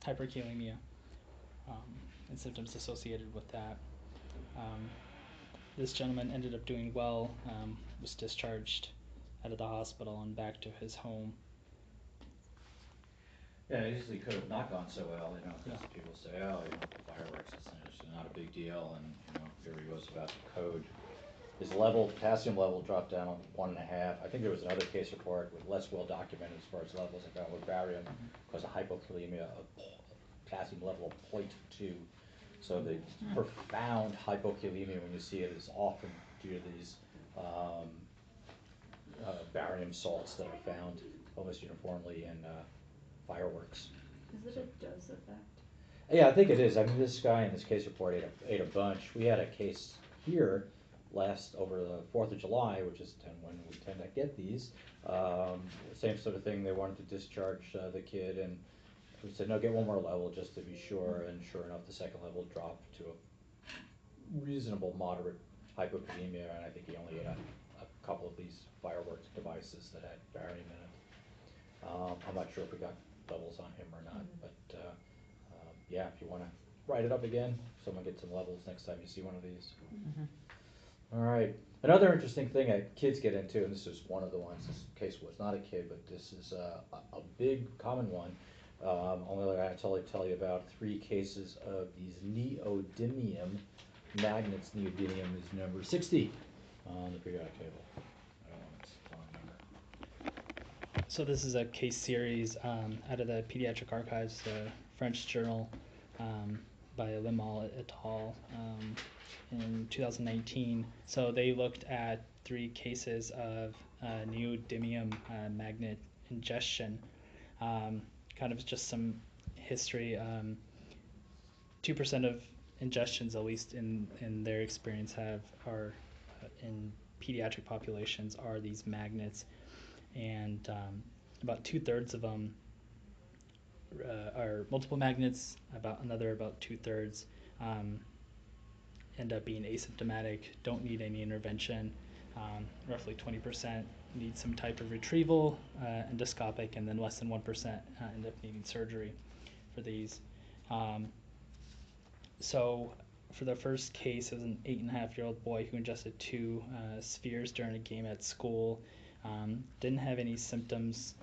[SPEAKER 5] hyperkalemia and symptoms associated with that. This gentleman ended up doing well, was discharged out of the hospital and back to his home.
[SPEAKER 1] Yeah, it usually could have not gone so well, because people say, fireworks, it's not a big deal, and, here he was about the code. His potassium level dropped down on 1.5. I think there was another case report with less well documented as far as levels I found with barium, because of hypokalemia, a potassium level of 0.2. So the profound hypokalemia, when you see it, is often due to these barium salts that are found almost uniformly in fireworks.
[SPEAKER 6] Is it a dose effect?
[SPEAKER 1] Yeah, I think it is. I mean, this guy in this case report ate a bunch. We had a case here over the 4th of July, which is when we tend to get these. Same sort of thing. They wanted to discharge the kid, and we said, no, get one more level just to be sure. And sure enough, the second level dropped to reasonable moderate hypopedemia, and I think he only had a couple of these fireworks devices that had barium in it. I'm not sure if we got levels on him or not, but yeah, if you want to write it up again, someone get some levels next time you see one of these. All right. Another interesting thing that kids get into, and this is one of the ones, this case was not a kid, but this is a big common one. Only I tell you about 3 cases of these neodymium magnets. Neodymium is number 60 on the periodic table. I don't know, it's a long number.
[SPEAKER 5] So this is a case series out of the Pediatric Archives, the French journal by Limal et al. In 2019. So they looked at 3 cases of neodymium magnet ingestion. Kind of just some history. 2% of ingestions, at least in their experience, are in pediatric populations are these magnets, and about 2/3 of them are multiple magnets. About 2/3 end up being asymptomatic, don't need any intervention. Roughly 20% need some type of retrieval, endoscopic, and then less than 1% end up needing surgery for these. So for the first case, it was an 8.5-year-old boy who ingested 2 spheres during a game at school. Didn't have any symptoms,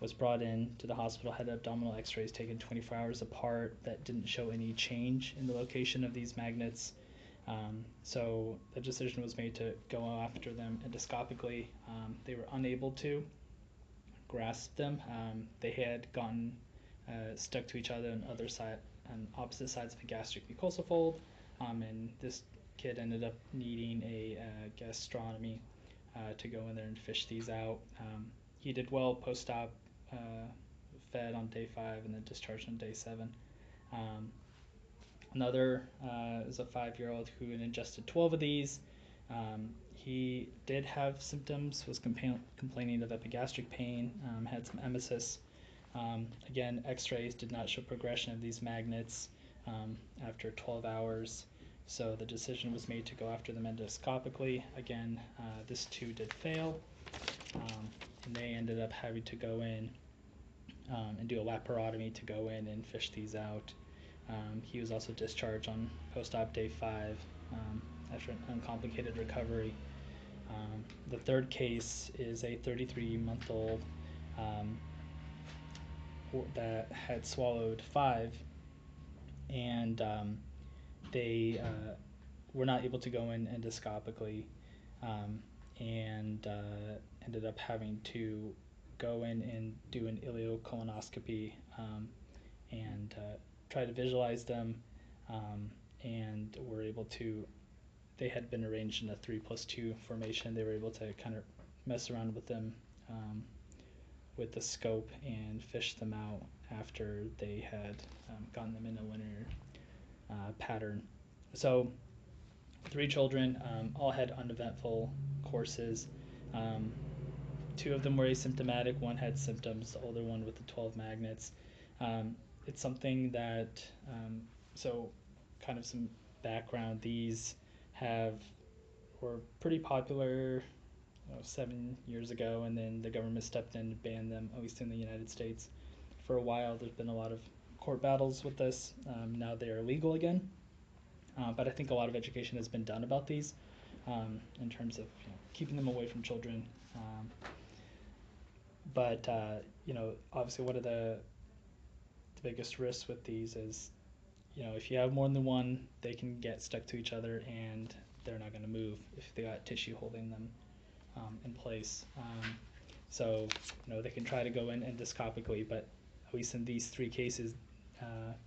[SPEAKER 5] was brought in to the hospital, had abdominal x-rays taken 24 hours apart that didn't show any change in the location of these magnets. So the decision was made to go after them endoscopically. They were unable to grasp them. They had gotten stuck to each other on opposite sides of the gastric mucosal fold, and this kid ended up needing a gastronomy to go in there and fish these out. He did well post-op, fed on day 5 and then discharged on day 7. Another is a 5-year-old who had ingested 12 of these. He did have symptoms, was complaining of epigastric pain, had some emesis. Again, x-rays did not show progression of these magnets after 12 hours. So the decision was made to go after them endoscopically. Again, this too did fail. And they ended up having to go in and do a laparotomy to go in and fish these out. He was also discharged on post-op day 5 after an uncomplicated recovery. The third case is a 33-month-old that had swallowed 5, and they were not able to go in endoscopically, and ended up having to go in and do an ileocolonoscopy and try to visualize them, and were able to. They had been arranged in a 3+2 formation. They were able to kind of mess around with them with the scope and fish them out after they had gotten them in a linear pattern. So 3 children all had uneventful courses. 2 of them were asymptomatic, 1 had symptoms, the older one with the 12 magnets. It's something that, so kind of some background, these were pretty popular 7 years ago, and then the government stepped in and banned them, at least in the United States. For a while, there's been a lot of court battles with this. Now they are legal again, but I think a lot of education has been done about these in terms of keeping them away from children. But obviously, one of the biggest risks with these is, if you have more than one, they can get stuck to each other and they're not going to move if they got tissue holding them in place. So they can try to go in endoscopically, but at least in these 3 cases,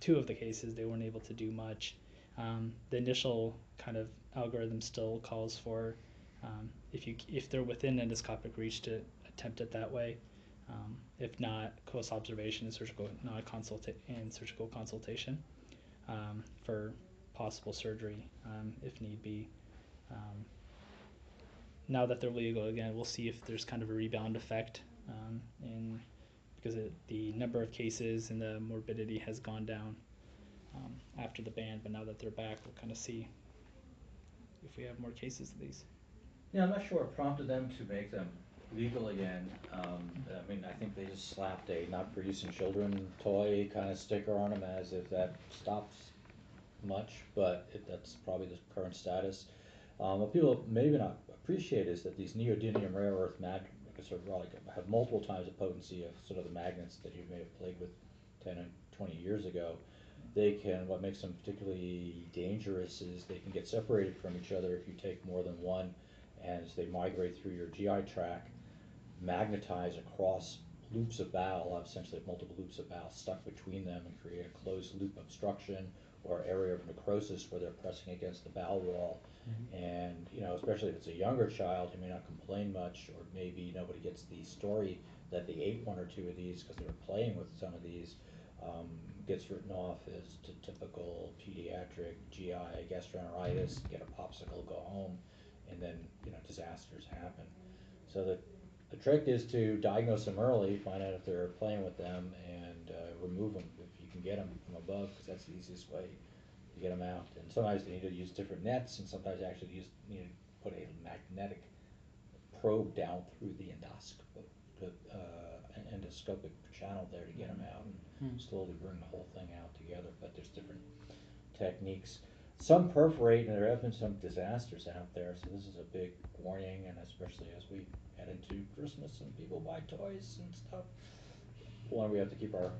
[SPEAKER 5] 2 of the cases, they weren't able to do much. The initial kind of algorithm still calls for, if they're within endoscopic reach, to attempt it that way. If not, close observation and surgical consultation for possible surgery if need be. Now that they're legal again, we'll see if there's kind of a rebound effect because the number of cases and the morbidity has gone down after the ban, but now that they're back, we'll kind of see if we have more cases of these.
[SPEAKER 1] Yeah, I'm not sure what prompted them to make them legal again. I mean, I think they just slapped a not for use in children toy kind of sticker on them as if that stops much, but that's probably the current status. What people maybe not appreciate is that these neodymium rare earth magnets are like have multiple times the potency of sort of the magnets that you may have played with 10 and 20 years ago. They can, what makes them particularly dangerous is they can get separated from each other if you take more than one, and as they migrate through your GI tract, magnetize across loops of bowel, essentially multiple loops of bowel stuck between them, and create a closed loop obstruction or area of necrosis where they're pressing against the bowel wall. And especially if it's a younger child who may not complain much, or maybe nobody gets the story that they ate one or two of these because they were playing with some of these, gets written off as typical pediatric GI gastroenteritis, get a popsicle, go home, and then disasters happen. So the trick is to diagnose them early, find out if they're playing with them, and remove them if you can get them from above, because that's the easiest way to get them out. And sometimes they need to use different nets, and sometimes actually need to put a magnetic probe down through the endoscopic channel there to get them out and slowly bring the whole thing out together. But there's different techniques. Some perforate, and there have been some disasters out there, so this is a big warning, and especially as we head into Christmas and people buy toys and stuff, one we have to keep our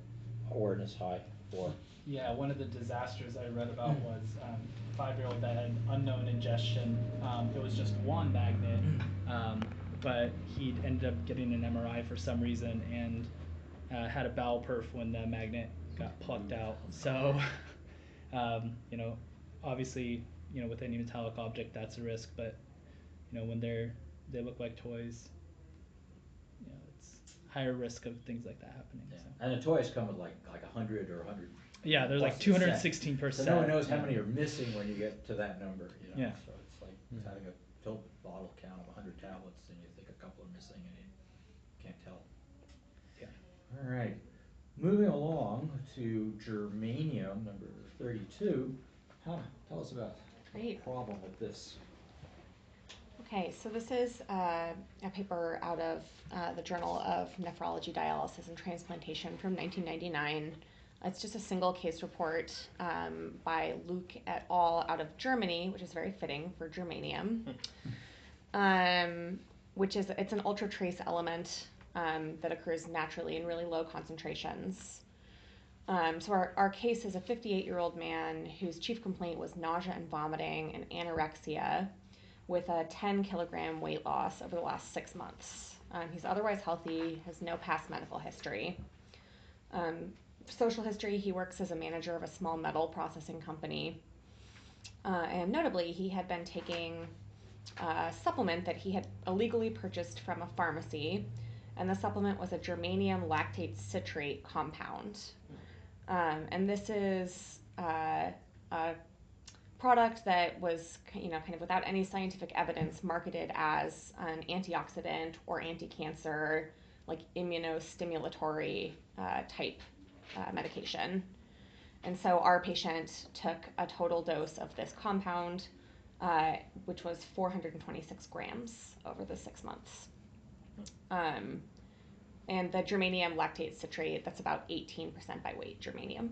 [SPEAKER 1] awareness high for.
[SPEAKER 5] Yeah, one of the disasters I read about was a 5-year-old that had unknown ingestion. It was just one magnet, but he'd ended up getting an MRI for some reason and had a bowel perf when the magnet got plucked out. So, obviously, with any metallic object, that's a risk. But when they look like toys, it's higher risk of things like that happening.
[SPEAKER 1] Yeah.
[SPEAKER 5] So.
[SPEAKER 1] And the toys come with like 100 or 100.
[SPEAKER 5] Yeah, there's like 216%.
[SPEAKER 1] So no one knows how many are missing when you get to that number.
[SPEAKER 5] Yeah.
[SPEAKER 1] So it's like having a pill bottle count of 100 tablets, and you think a couple are missing, and you can't tell.
[SPEAKER 5] Yeah.
[SPEAKER 1] All right. Moving along to germanium, number 32. Hannah, tell us about the problem with this.
[SPEAKER 3] Okay, so this is a paper out of the Journal of Nephrology, Dialysis, and Transplantation from 1999. It's just a single case report by Luke et al. Out of Germany, which is very fitting for germanium, it's an ultra trace element that occurs naturally in really low concentrations. So our case is a 58-year-old man whose chief complaint was nausea and vomiting and anorexia, with a 10-kilogram weight loss over the last 6 months. He's otherwise healthy, has no past medical history. Social history, he works as a manager of a small metal processing company. And notably, he had been taking a supplement that he had illegally purchased from a pharmacy, and the supplement was a germanium lactate citrate compound. And this is a product that was, kind of without any scientific evidence, marketed as an antioxidant or anti-cancer, like immunostimulatory type medication. And so our patient took a total dose of this compound, which was 426 grams over the 6 months. And the germanium lactate citrate, that's about 18% by weight germanium.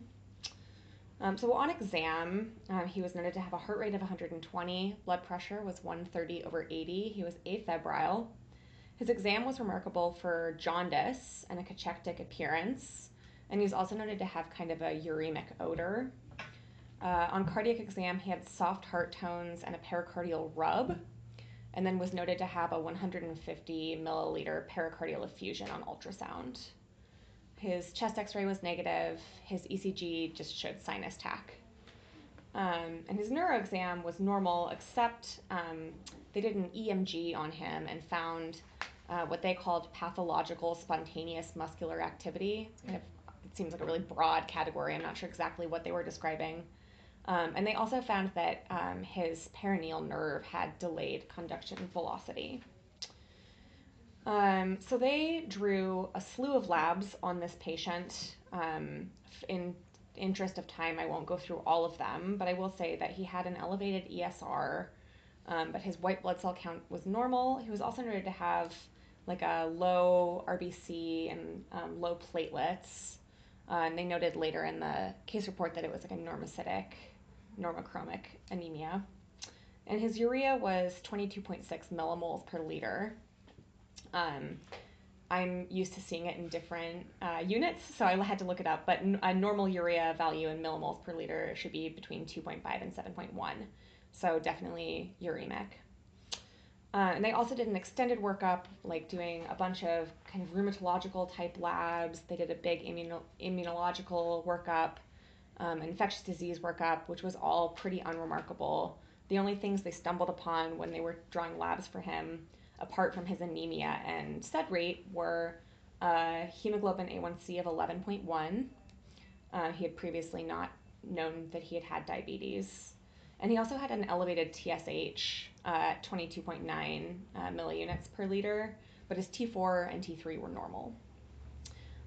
[SPEAKER 3] So on exam, he was noted to have a heart rate of 120, blood pressure was 130/80, he was afebrile. His exam was remarkable for jaundice and a cachectic appearance, and he was also noted to have kind of a uremic odor. On cardiac exam, he had soft heart tones and a pericardial rub, and then was noted to have a 150 milliliter pericardial effusion on ultrasound. His chest x-ray was negative. His ECG just showed sinus tach. And his neuro exam was normal, except they did an EMG on him and found what they called pathological spontaneous muscular activity. It seems like a really broad category. I'm not sure exactly what they were describing. And they also found that his perineal nerve had delayed conduction velocity. So they drew a slew of labs on this patient. In interest of time, I won't go through all of them, but I will say that he had an elevated ESR,
[SPEAKER 7] but his white blood cell count was normal. He was also noted to have like a low RBC and low platelets. And they noted later in the case report that it was like a normocytic, normochromic anemia. And his urea was 22.6 millimoles per liter. I'm used to seeing it in different units, so I had to look it up. But a normal urea value in millimoles per liter should be between 2.5 and 7.1. So definitely uremic. And they also did an extended workup, like doing a bunch of kind of rheumatological type labs. They did a big immunological workup, infectious disease workup, which was all pretty unremarkable. The only things they stumbled upon when they were drawing labs for him, apart from his anemia and SED rate, were hemoglobin A1C of 11.1. He had previously not known that he had had diabetes. And he also had an elevated TSH at 22.9 milliunits per liter, but his T4 and T3 were normal.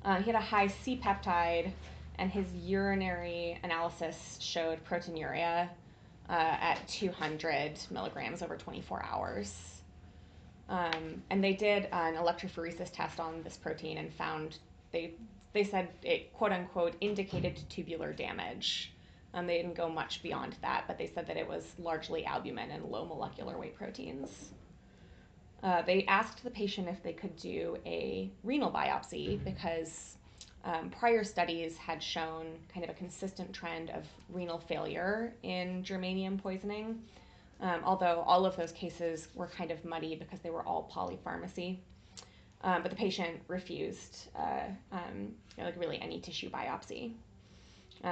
[SPEAKER 7] He had a high C-peptide, and his urinary analysis showed proteinuria at 200 milligrams over 24 hours. And they did an electrophoresis test on this protein and found, they said it, quote unquote, indicated tubular damage. They didn't go much beyond that, but they said that it was largely albumin and low molecular weight proteins. They asked the patient if they could do a renal biopsy because prior studies had shown kind of a consistent trend of renal failure in germanium poisoning, although all of those cases were kind of muddy because they were all polypharmacy. But the patient refused like really any tissue biopsy.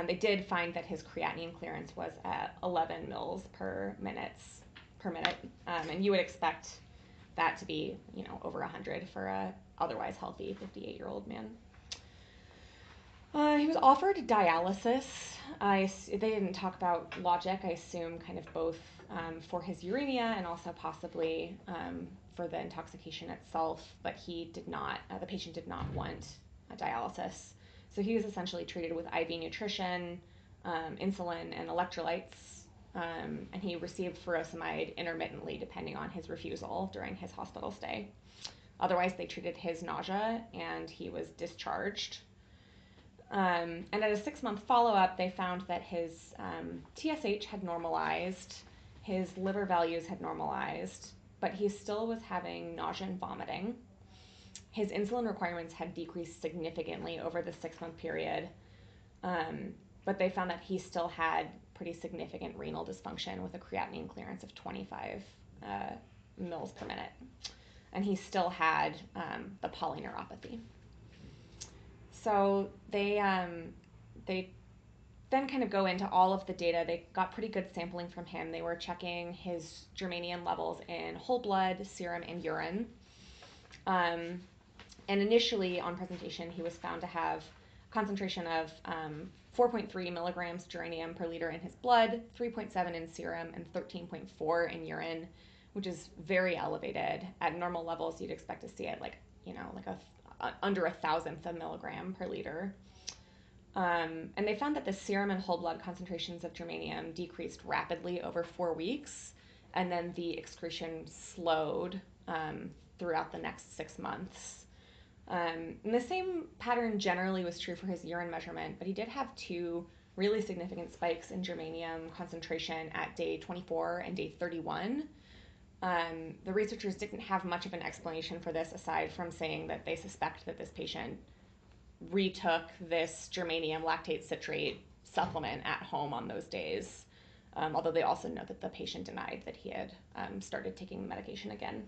[SPEAKER 7] They did find that his creatinine clearance was at 11 mils per minute, and you would expect that to be, over 100 for a otherwise healthy 58-year-old man. He was offered dialysis. They didn't talk about logic. I assume kind of both for his uremia and also possibly for the intoxication itself, but he did not. The patient did not want a dialysis. So he was essentially treated with IV nutrition, insulin, and electrolytes, and he received furosemide intermittently depending on his refusal during his hospital stay. Otherwise, they treated his nausea, and he was discharged. And at a 6-month follow-up, they found that his TSH had normalized, his liver values had normalized, but he still was having nausea and vomiting. His insulin requirements had decreased significantly over the 6-month period, but they found that he still had pretty significant renal dysfunction with a creatinine clearance of 25 mils per minute. And he still had the polyneuropathy. So they then kind of go into all of the data. They got pretty good sampling from him. They were checking his germanium levels in whole blood, serum, and urine. And initially on presentation, he was found to have a concentration of 4.3 milligrams germanium per liter in his blood, 3.7 in serum, and 13.4 in urine, which is very elevated. At normal levels, you'd expect to see it under 1,000th of milligram per liter. And they found that the serum and whole blood concentrations of germanium decreased rapidly over 4 weeks, and then the excretion slowed throughout the next 6 months. And the same pattern generally was true for his urine measurement, but he did have 2 really significant spikes in germanium concentration at day 24 and day 31. The researchers didn't have much of an explanation for this aside from saying that they suspect that this patient retook this germanium lactate citrate supplement at home on those days, although they also know that the patient denied that he had started taking the medication again.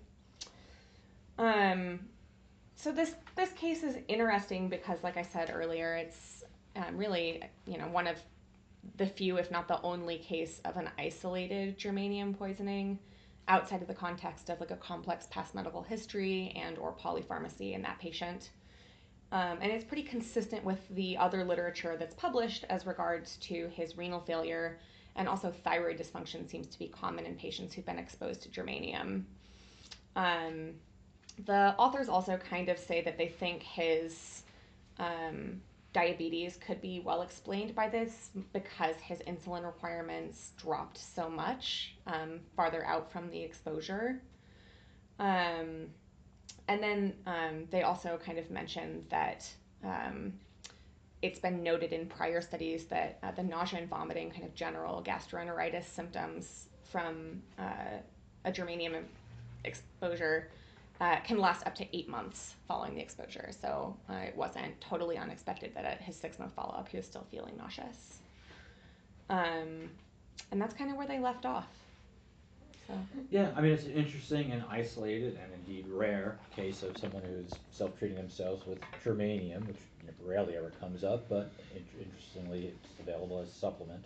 [SPEAKER 7] So this case is interesting because, like I said earlier, it's really one of the few, if not the only case of an isolated germanium poisoning outside of the context of like a complex past medical history and or polypharmacy in that patient. And it's pretty consistent with the other literature that's published as regards to his renal failure, and also thyroid dysfunction seems to be common in patients who've been exposed to germanium. The authors also kind of say that they think his diabetes could be well explained by this because his insulin requirements dropped so much farther out from the exposure. And then they also kind of mentioned that it's been noted in prior studies that the nausea and vomiting, kind of general gastroenteritis symptoms from a germanium exposure can last up to 8 months following the exposure. So it wasn't totally unexpected that at his 6-month follow-up he was still feeling nauseous. And that's kind of where they left off. So.
[SPEAKER 1] Yeah, I mean, it's an interesting and isolated and indeed rare case of someone who's self-treating themselves with germanium, which rarely ever comes up, but interestingly, it's available as a supplement.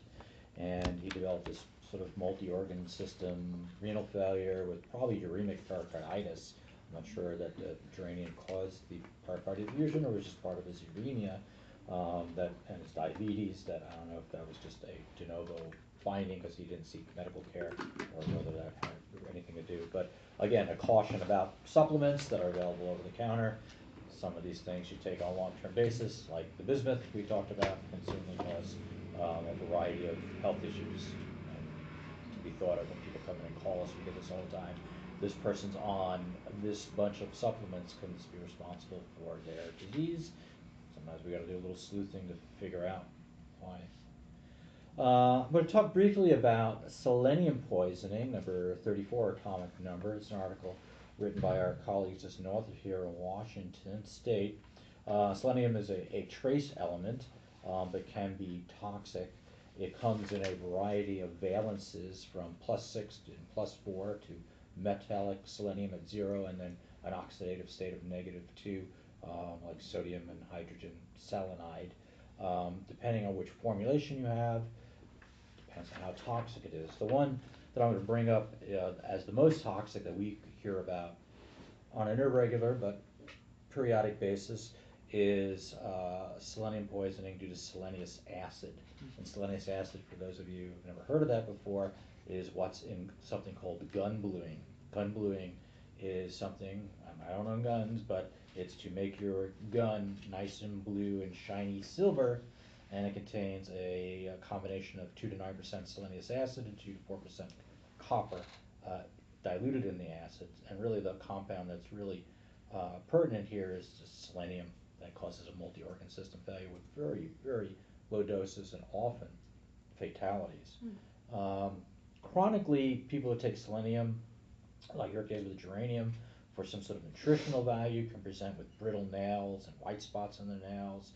[SPEAKER 1] And he developed this sort of multi-organ system renal failure with probably uremic pericarditis. I'm not sure that the geranium caused the pericardial effusion or was just part of his uremia, and his diabetes. That I don't know if that was just a de novo finding because he didn't seek medical care, or whether that had anything to do. But again, a caution about supplements that are available over the counter. Some of these things you take on a long-term basis, like the bismuth we talked about, can certainly cause a variety of health issues to be thought of when people come in and call us. We get this all the time. This person's on this bunch of supplements, can this be responsible for their disease? Sometimes we got to do a little sleuthing to figure out why. I'm going to talk briefly about selenium poisoning, number 34 atomic number. It's an article written by our colleagues just north of here in Washington State. Selenium is a trace element that can be toxic. It comes in a variety of valences from +6 to +4 to metallic selenium at 0, and then an oxidative state of -2, like sodium and hydrogen selenide. Depending on which formulation you have, depends on how toxic it is. The one that I'm going to bring up as the most toxic that we hear about on an irregular but periodic basis is selenium poisoning due to selenious acid. And selenious acid, for those of you who've never heard of that before, is what's in something called gun bluing. Gun bluing is something, I don't own guns, but it's to make your gun nice and blue and shiny silver, and it contains a combination of 2 to 9% selenious acid and 2 to 4% copper diluted in the acid. And really the compound that's really pertinent here is just selenium that causes a multi-organ system failure with very, very low doses and often fatalities. Chronically, people who take selenium, like your case with geranium, for some sort of nutritional value, can present with brittle nails and white spots on their nails,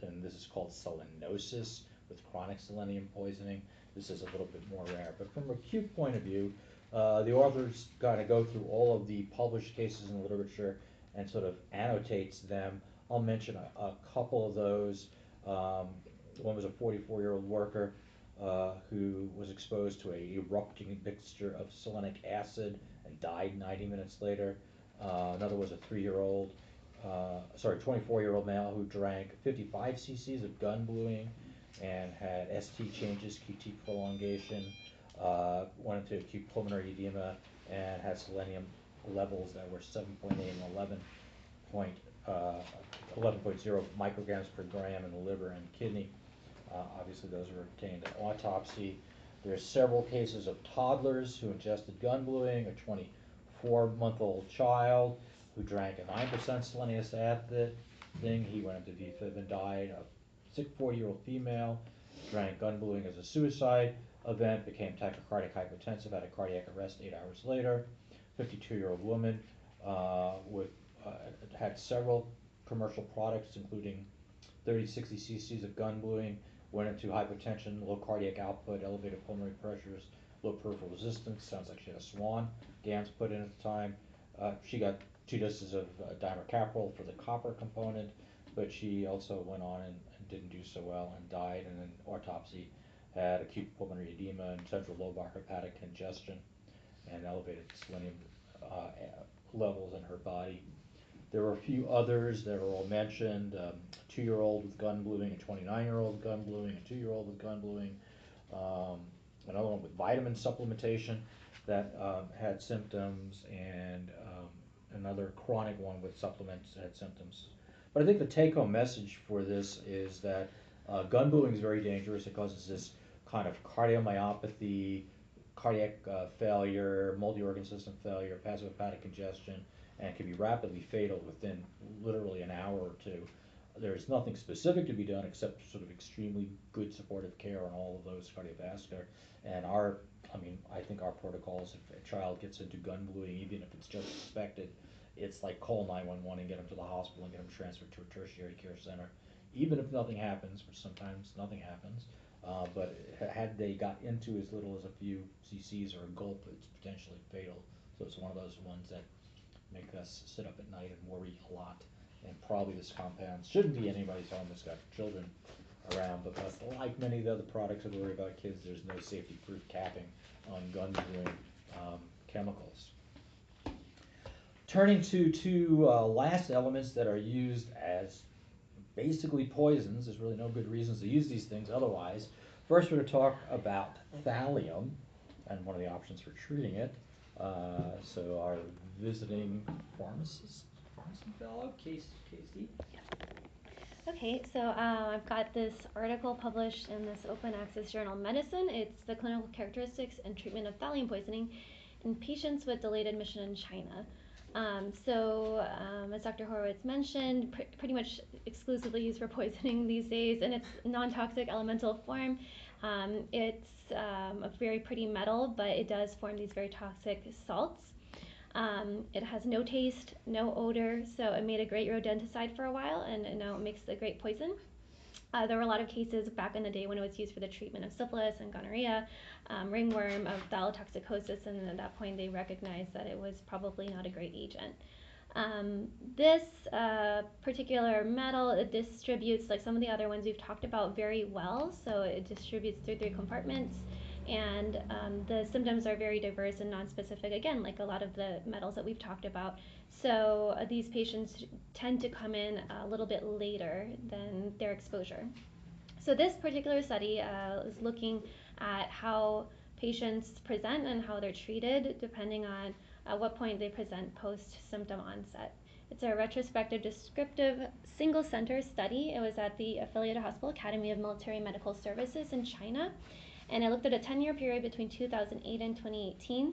[SPEAKER 1] and this is called selenosis with chronic selenium poisoning. This is a little bit more rare, but from an acute point of view, the authors kind of go through all of the published cases in the literature and sort of annotates them. I'll mention a couple of those. One was a 44-year-old worker who was exposed to a erupting mixture of selenic acid and died 90 minutes later. Another was a 24-year-old male who drank 55 cc's of gun bluing and had ST changes, QT prolongation, went into acute pulmonary edema, and had selenium levels that were 7.8 and 11.0 micrograms per gram in the liver and kidney. Obviously, those were obtained at autopsy. There's several cases of toddlers who ingested gun bluing, a 24-month-old child who drank a 9% selenious acid thing. He went into VFib and died. A 40-year-old female drank gun bluing as a suicide event, became tachycardic hypotensive, had a cardiac arrest 8 hours later. 52-year-old woman had several commercial products, including 30-60 cc's of gun bluing, went into hypotension, low cardiac output, elevated pulmonary pressures, low peripheral resistance. Sounds like she had a Swan GAMS put in at the time. She got 2 doses of dimercaprol for the copper component, but she also went on and didn't do so well and died. And then autopsy had acute pulmonary edema and central lobar hepatic congestion and elevated selenium levels in her body. There were a few others that were all mentioned. A 2-year-old with gun bluing, a 29-year-old with gun bluing, a 2-year-old with gun bluing, another one with vitamin supplementation that had symptoms, and another chronic one with supplements that had symptoms. But I think the take-home message for this is that gun booing is very dangerous. It causes this kind of cardiomyopathy, cardiac failure, multi-organ system failure, passive hepatic congestion, and it can be rapidly fatal within literally an hour or two. There's nothing specific to be done except sort of extremely good supportive care on all of those cardiovascular. And I think our protocols, if a child gets into gun bluing, even if it's just suspected, it's like call 911 and get them to the hospital and get them transferred to a tertiary care center. Even if nothing happens, which sometimes nothing happens, but had they got into as little as a few cc's or a gulp, it's potentially fatal. So it's one of those ones that make us sit up at night and worry a lot. And probably this compound shouldn't be anybody's home that's got children around, because like many of the other products that worry about kids, there's no safety-proof capping on gun-doing chemicals. Turning to two last elements that are used as basically poisons. There's really no good reasons to use these things otherwise. First, we're going to talk about thallium and one of the options for treating it. So our visiting pharmacy fellow, Casey.
[SPEAKER 8] Okay, so I've got this article published in this open access journal Medicine. It's the clinical characteristics and treatment of thallium poisoning in patients with delayed admission in China. As Dr. Horowitz mentioned, pretty much exclusively used for poisoning these days in its non-toxic elemental form. It's a very pretty metal, but it does form these very toxic salts. It has no taste, no odor, so it made a great rodenticide for a while, and now it makes a great poison. There were a lot of cases back in the day when it was used for the treatment of syphilis and gonorrhea, ringworm, of thalatoxicosis, and at that point they recognized that it was probably not a great agent. This particular metal, it distributes, like some of the other ones we've talked about, very well. So it distributes through 3 compartments, and the symptoms are very diverse and non-specific, again, like a lot of the metals that we've talked about. So these patients tend to come in a little bit later than their exposure. So this particular study is looking at how patients present and how they're treated depending on at what point they present post-symptom onset. It's a retrospective descriptive single-center study. It was at the Affiliated Hospital Academy of Military Medical Services in China, and it looked at a 10-year period between 2008 and 2018.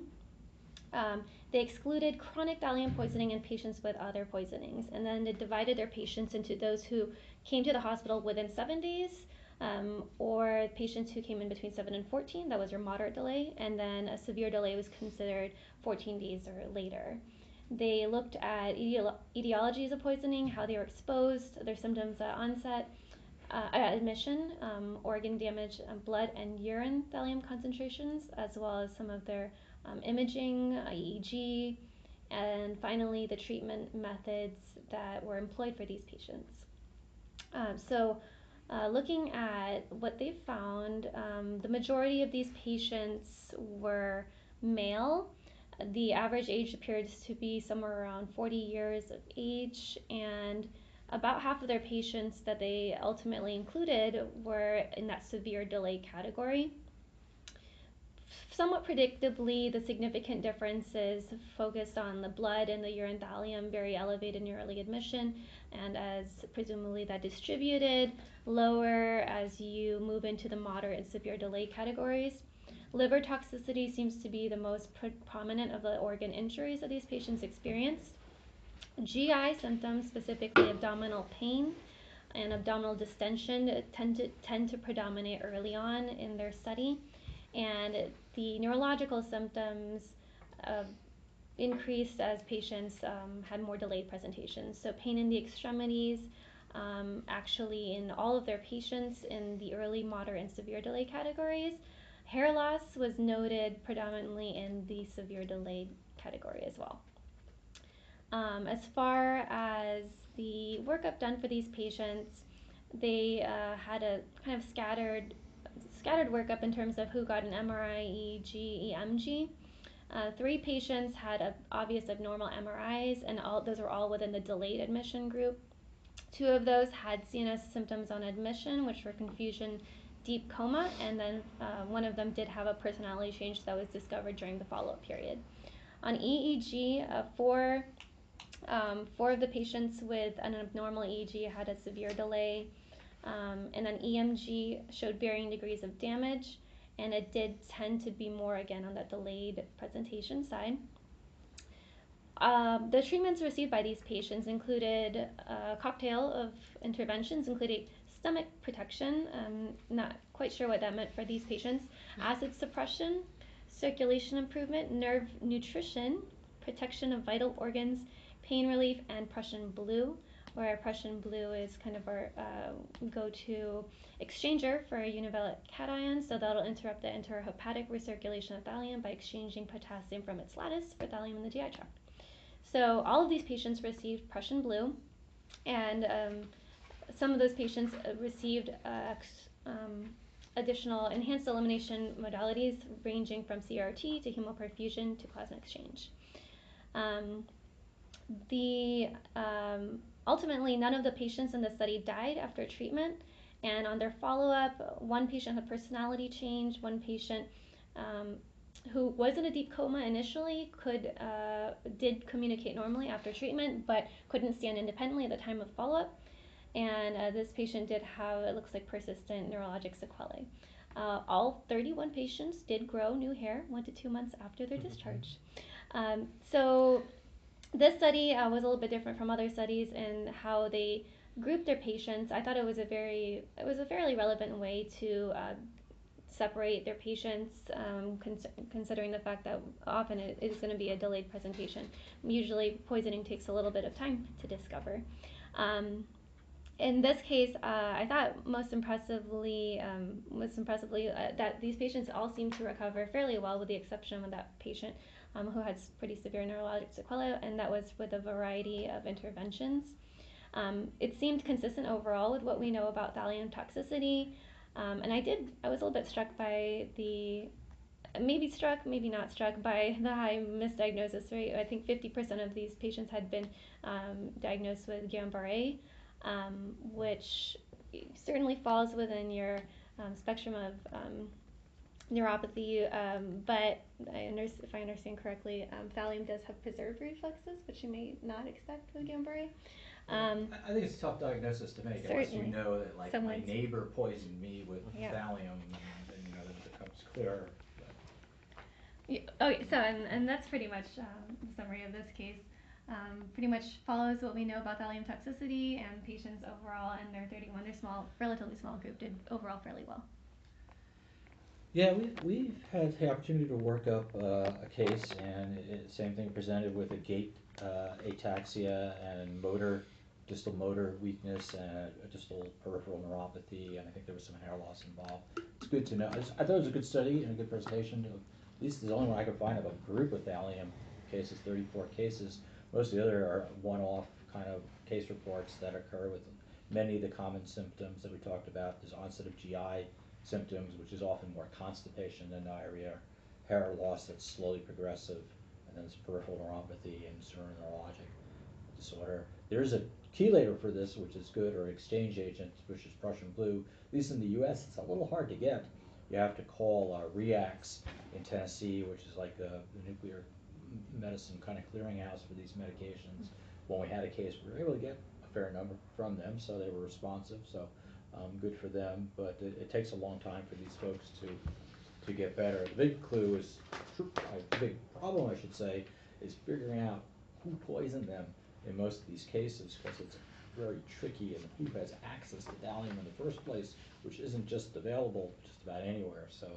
[SPEAKER 8] They excluded chronic thallium poisoning in patients with other poisonings, and then they divided their patients into those who came to the hospital within 7 days, or patients who came in between 7 and 14, that was your moderate delay, and then a severe delay was considered 14 days or later. They looked at etiologies of poisoning, how they were exposed, their symptoms at onset, admission, organ damage, blood and urine thallium concentrations, as well as some of their imaging, EEG, and finally the treatment methods that were employed for these patients. Looking at what they found, the majority of these patients were male. The average age appears to be somewhere around 40 years of age, and about half of their patients that they ultimately included were in that severe delay category. Somewhat predictably, the significant differences focused on the blood and the urine thallium, very elevated in early admission, and as presumably that distributed lower as you move into the moderate and severe delay categories. Liver toxicity seems to be the most prominent of the organ injuries that these patients experienced. GI symptoms, specifically abdominal pain and abdominal distension, tend to predominate early on in their study, and the neurological symptoms increased as patients had more delayed presentations. So pain in the extremities, actually in all of their patients in the early, moderate, and severe delay categories. Hair loss was noted predominantly in the severe delayed category as well. As far as the workup done for these patients, they had a kind of scattered workup in terms of who got an MRI, EEG, EMG. 3 patients had obvious abnormal MRIs, and those were all within the delayed admission group. 2 of those had CNS symptoms on admission, which were confusion, deep coma, and then one of them did have a personality change that was discovered during the follow-up period. On EEG, 4 4 of the patients with an abnormal EEG had a severe delay, and then EMG showed varying degrees of damage, and it did tend to be more again on the delayed presentation side. The treatments received by these patients included a cocktail of interventions, including stomach protection, not quite sure what that meant for these patients, acid suppression, circulation improvement, nerve nutrition, protection of vital organs, pain relief, and Prussian blue, where Prussian blue is kind of our go-to exchanger for univalent cations, so that'll interrupt the enterohepatic recirculation of thallium by exchanging potassium from its lattice for thallium in the GI tract. So all of these patients received Prussian blue, and some of those patients received additional enhanced elimination modalities ranging from CRT to hemoperfusion to plasma exchange. Ultimately, none of the patients in the study died after treatment, and on their follow-up, one patient had personality change, one patient who was in a deep coma initially did communicate normally after treatment, but couldn't stand independently at the time of follow-up, and this patient did have, it looks like, persistent neurologic sequelae. All 31 patients did grow new hair 1 to 2 months after their discharge. So this study was a little bit different from other studies in how they grouped their patients. I thought it was a fairly relevant way to separate their patients, considering the fact that often it is going to be a delayed presentation. Usually poisoning takes a little bit of time to discover. In this case, I thought most impressively that these patients all seemed to recover fairly well, with the exception of that patient who had pretty severe neurologic sequelae, and that was with a variety of interventions. It seemed consistent overall with what we know about thallium toxicity, and I was a little bit struck by maybe not struck by the high misdiagnosis rate. I think 50% of these patients had been diagnosed with Guillain-Barré, which certainly falls within your spectrum of neuropathy, but if I understand correctly, thallium does have preserved reflexes, which you may not expect with Guillain-Barré.
[SPEAKER 1] I think it's a tough diagnosis to make, unless you know that, like, my neighbor poisoned me with thallium, and then it becomes clearer.
[SPEAKER 8] Okay, so and that's pretty much the summary of this case. Pretty much follows what we know about thallium toxicity, and patients overall, and their 31, their relatively small group, did overall fairly well.
[SPEAKER 1] Yeah, we've had the opportunity to work up a case, and same thing, presented with a gait ataxia and distal motor weakness and a distal peripheral neuropathy, and I think there was some hair loss involved. It's good to know. I thought it was a good study and a good presentation. At least the only one I could find of a group of thallium cases, 34 cases. Most of the other are one-off kind of case reports that occur with many of the common symptoms that we talked about. There's onset of GI symptoms, which is often more constipation than diarrhea, hair loss that's slowly progressive, and then it's peripheral neuropathy and neurologic disorder. There's a chelator for this, which is good, or exchange agent, which is Prussian blue. At least in the US, it's a little hard to get. You have to call REACS in Tennessee, which is like the nuclear medicine kind of clearinghouse for these medications. When we had a case, we were able to get a fair number from them, so they were responsive, so good for them, but it takes a long time for these folks to get better. The big clue is, the big problem I should say, is figuring out who poisoned them in most of these cases, because it's very tricky, and who has access to thallium in the first place, which isn't just available just about anywhere. So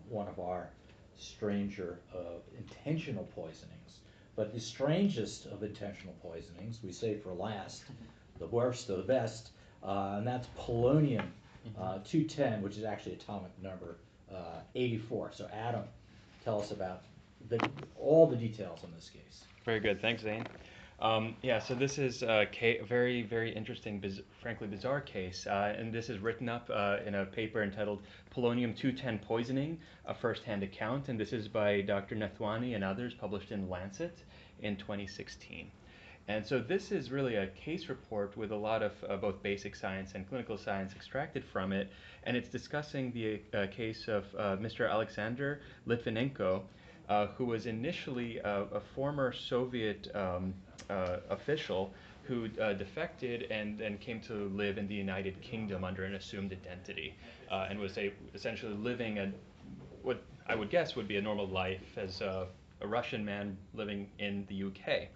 [SPEAKER 1] one of our stranger of intentional poisonings, but the strangest of intentional poisonings we save for last, the worst of the best, and that's polonium 210, which is actually atomic number 84. So Adam, tell us about all the details on this case.
[SPEAKER 9] Very good, thanks, Zane. So this is a very, very interesting, frankly bizarre case, and this is written up in a paper entitled Polonium 210 Poisoning, a First-Hand Account, and this is by Dr. Nathwani and others, published in Lancet in 2016. And so this is really a case report with a lot of both basic science and clinical science extracted from it, and it's discussing the case of Mr. Alexander Litvinenko, who was initially a former Soviet official who defected and then came to live in the United Kingdom under an assumed identity, and was essentially living what I would guess would be a normal life as a Russian man living in the UK,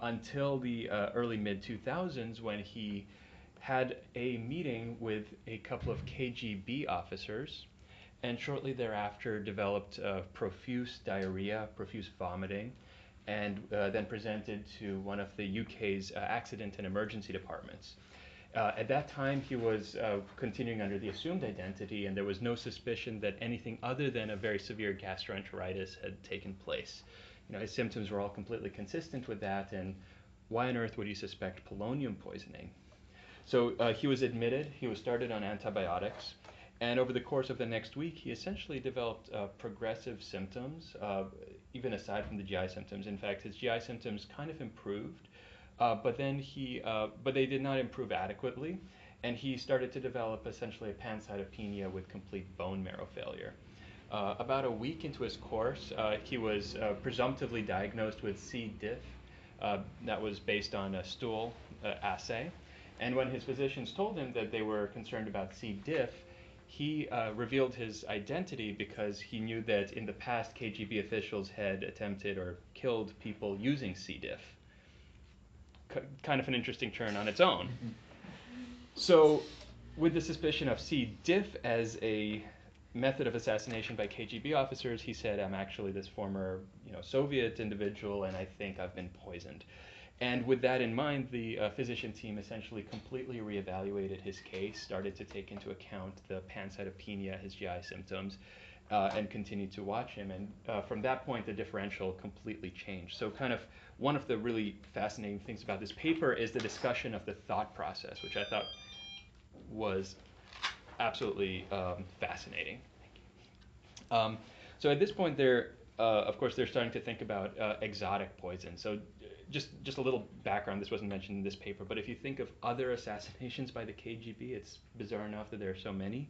[SPEAKER 9] until the early mid-2000s, when he had a meeting with a couple of KGB officers, and shortly thereafter developed profuse diarrhea, profuse vomiting, and then presented to one of the UK's accident and emergency departments. At that time, he was continuing under the assumed identity, and there was no suspicion that anything other than a very severe gastroenteritis had taken place. His symptoms were all completely consistent with that, and why on earth would you suspect polonium poisoning? So he was admitted, he was started on antibiotics, and over the course of the next week, he essentially developed progressive symptoms, even aside from the GI symptoms. In fact, his GI symptoms kind of improved, but they did not improve adequately, and he started to develop essentially a pancytopenia with complete bone marrow failure. About a week into his course, he was presumptively diagnosed with C. diff. That was based on a stool assay. And when his physicians told him that they were concerned about C. diff, he revealed his identity because he knew that in the past KGB officials had attempted or killed people using C. diff. Kind of an interesting turn on its own. So, with the suspicion of C. diff as a method of assassination by KGB officers, he said, "I'm actually this former, Soviet individual, and I think I've been poisoned." And with that in mind, the physician team essentially completely reevaluated his case, started to take into account the pancytopenia, his GI symptoms, and continued to watch him. And from that point, the differential completely changed. So kind of one of the really fascinating things about this paper is the discussion of the thought process, which I thought was absolutely fascinating. So at this point, of course, they're starting to think about exotic poison. So just a little background, this wasn't mentioned in this paper, but if you think of other assassinations by the KGB, it's bizarre enough that there are so many.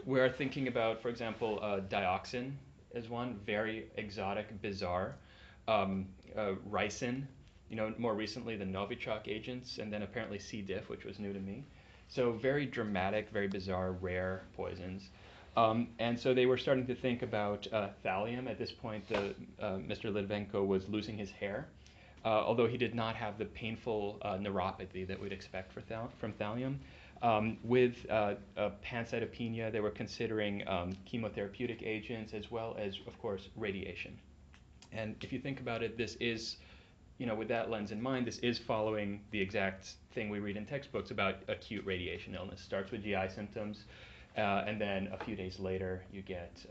[SPEAKER 9] We're thinking about, for example, dioxin as one, very exotic, bizarre. Ricin, more recently the Novichok agents, and then apparently C. diff, which was new to me. So very dramatic, very bizarre, rare poisons. And so they were starting to think about thallium. At this point, Mr. Litvenko was losing his hair, although he did not have the painful neuropathy that we'd expect from thallium. With pancytopenia, they were considering chemotherapeutic agents as well as, of course, radiation. And if you think about it, this is, with that lens in mind, this is following the exact thing we read in textbooks about acute radiation illness. Starts with GI symptoms, and then a few days later, you get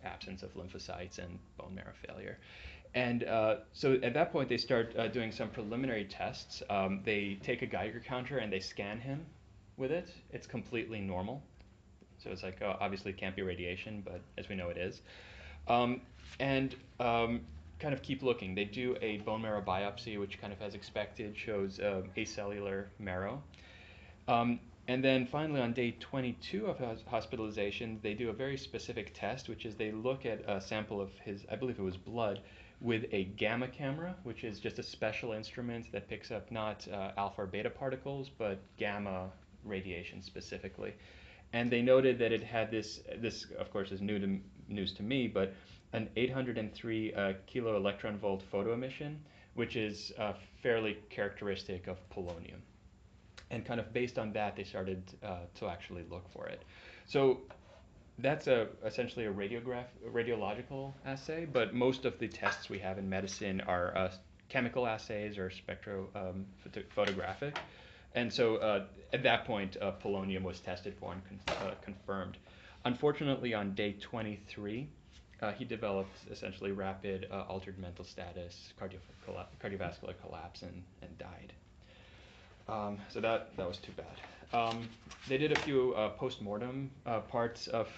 [SPEAKER 9] absence of lymphocytes and bone marrow failure. And so at that point, they start doing some preliminary tests. They take a Geiger counter and they scan him with it. It's completely normal. So it's like, obviously it can't be radiation, but as we know it is. Kind of keep looking. They do a bone marrow biopsy, which kind of as expected shows acellular marrow. And then finally on day 22 of hospitalization, they do a very specific test, which is they look at a sample of his, I believe it was blood, with a gamma camera, which is just a special instrument that picks up not alpha or beta particles, but gamma radiation specifically. And they noted that it had this of course is news to me, but an 803 kilo electron volt photo emission, which is fairly characteristic of polonium. And kind of based on that, they started to actually look for it. So that's essentially a radiological assay, but most of the tests we have in medicine are chemical assays or spectrophotographic. And so at that point, polonium was tested for and confirmed. Unfortunately, on day 23, he developed essentially rapid altered mental status, cardiovascular collapse, and died. So that was too bad. They did a few post-mortem parts of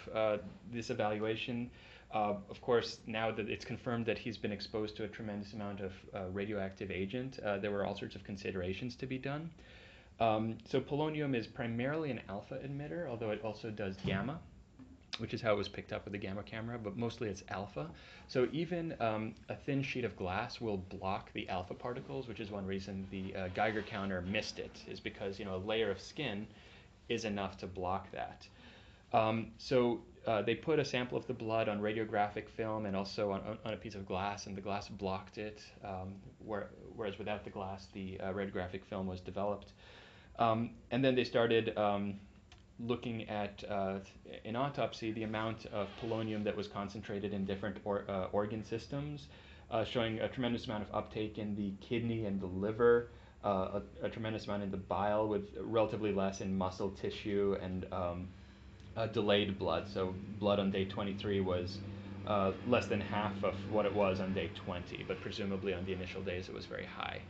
[SPEAKER 9] this evaluation. Of course, now that it's confirmed that he's been exposed to a tremendous amount of radioactive agent, there were all sorts of considerations to be done. So polonium is primarily an alpha emitter, although it also does gamma. which is how it was picked up with the gamma camera, but mostly it's alpha. So even a thin sheet of glass will block the alpha particles, which is one reason the Geiger counter missed it, is because a layer of skin is enough to block that. So they put a sample of the blood on radiographic film and also on a piece of glass, and the glass blocked it, whereas without the glass, the radiographic film was developed. And then they started looking at, in autopsy, the amount of polonium that was concentrated in different organ systems, showing a tremendous amount of uptake in the kidney and the liver, a tremendous amount in the bile, with relatively less in muscle tissue and delayed blood. So blood on day 23 was less than half of what it was on day 20, but presumably on the initial days it was very high.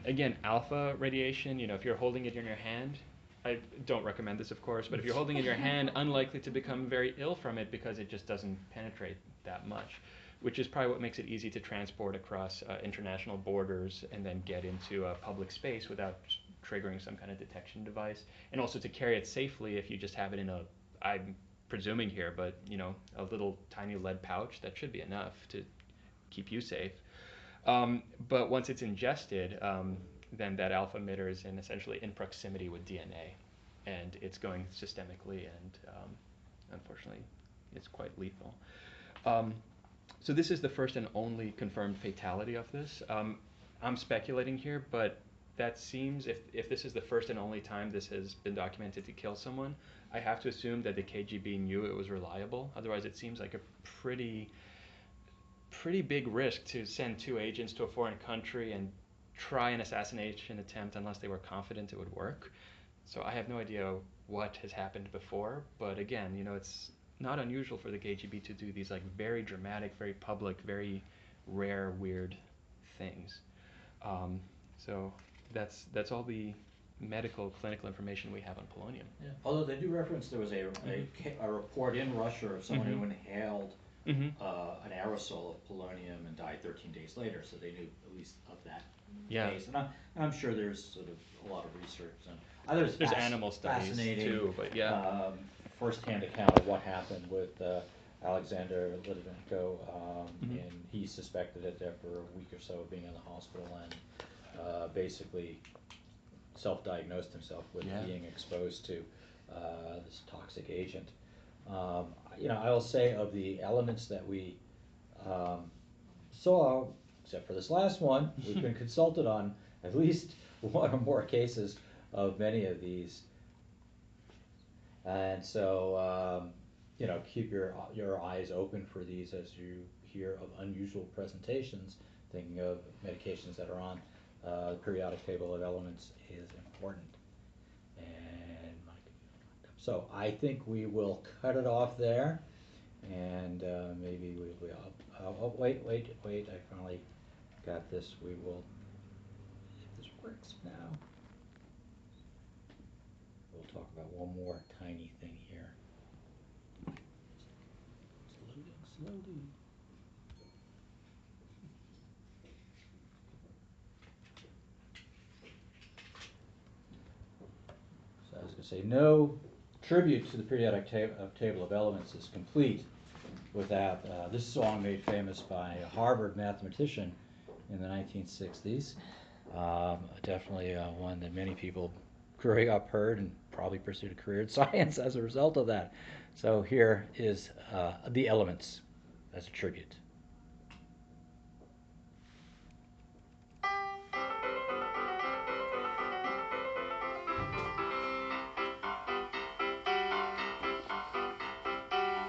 [SPEAKER 9] Again, alpha radiation, if you're holding it in your hand, I don't recommend this, of course, but if you're holding it in your hand, unlikely to become very ill from it because it just doesn't penetrate that much, which is probably what makes it easy to transport across international borders and then get into a public space without triggering some kind of detection device, and also to carry it safely if you just have it in I'm presuming here, but a little tiny lead pouch, that should be enough to keep you safe. But once it's ingested, then that alpha emitter is essentially in proximity with DNA, and it's going systemically, and unfortunately, it's quite lethal. So this is the first and only confirmed fatality of this. I'm speculating here, but that seems, if this is the first and only time this has been documented to kill someone, I have to assume that the KGB knew it was reliable. Otherwise, it seems like a pretty big risk to send 2 agents to a foreign country and try an assassination attempt unless they were confident it would work. So I have no idea what has happened before, but again, it's not unusual for the KGB to do these very dramatic, very public, very rare, weird things. So that's all the medical, clinical information we have on polonium.
[SPEAKER 1] Yeah. Although they do reference there was a report in Russia of someone who inhaled an aerosol of polonium and died 13 days later, so they knew at least of that case. And I'm sure there's sort of a lot of research and
[SPEAKER 9] there's animal studies too, but
[SPEAKER 1] first-hand account of what happened with Alexander Litvinenko, and he suspected it after a week or so of being in the hospital, and basically self-diagnosed himself with being exposed to this toxic agent. I will say of the elements that we saw, except for this last one, we've been consulted on at least one or more cases of many of these. And so, keep your eyes open for these as you hear of unusual presentations. Thinking of medications that are on the periodic table of elements is important. And so I think we will cut it off there, and maybe wait, I finally got this. We will, if this works now, we'll talk about one more tiny thing here. It's loading slowly. So I was going to say, no tribute to the periodic table of elements is complete without this song made famous by a Harvard mathematician in the 1960s. Definitely one that many people growing up heard and probably pursued a career in science as a result of that. So here is the elements as a tribute.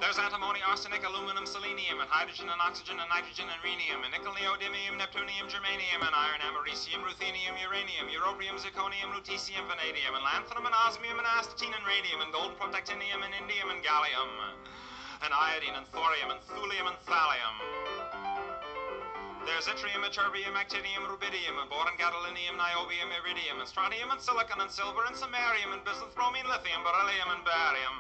[SPEAKER 10] There's antimony, arsenic, aluminum, selenium, and hydrogen and oxygen and nitrogen and rhenium, and nickel, neodymium, neptunium, germanium, and iron, americium, ruthenium, uranium, europium, zirconium, lutetium, vanadium, and lanthanum, and osmium, and astatine, and radium, and gold, protactinium, and indium, and gallium, and iodine, and thorium, and thulium, and thallium. There's yttrium, ytterbium, actinium, rubidium, and boron, gadolinium, niobium, iridium, and strontium, and silicon, and silver, and samarium, and bismuth, bromine, lithium, beryllium, and barium.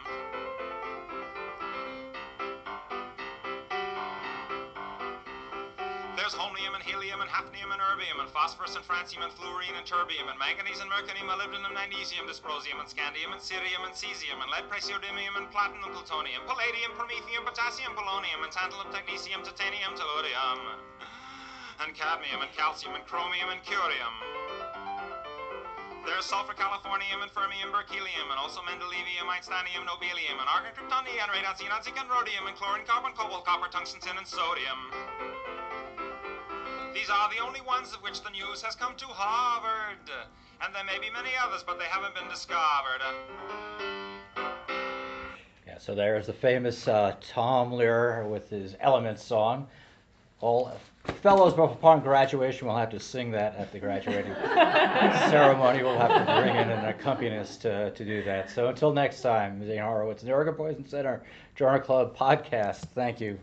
[SPEAKER 10] There's there's holmium and helium and hafnium and erbium and phosphorus and francium and fluorine and terbium and manganese and mercurium, molybdenum, magnesium, dysprosium and scandium and cerium and cesium and lead, praseodymium and platinum, plutonium, palladium, promethium, potassium, polonium and tantalum, technetium, titanium, tellurium and cadmium and calcium and chromium and curium. There's sulfur, californium, and fermium, berkelium, and also mendelevium, einsteinium, nobelium, and argon, krypton, neon, radon, xenon, zinc, and rhodium, and chlorine, carbon, cobalt, copper, tungsten, tin, and sodium. These are the only ones of which the news has come to Harvard. And there may be many others, but they haven't been discovered.
[SPEAKER 1] Yeah, so there's the famous Tom Lehrer with his Elements song. All fellows upon graduation will have to sing that at the graduating ceremony. We'll have to bring in an accompanist to do that. So until next time, Zane Horowitz, the Oregon Poison Center Journal Club podcast. Thank you.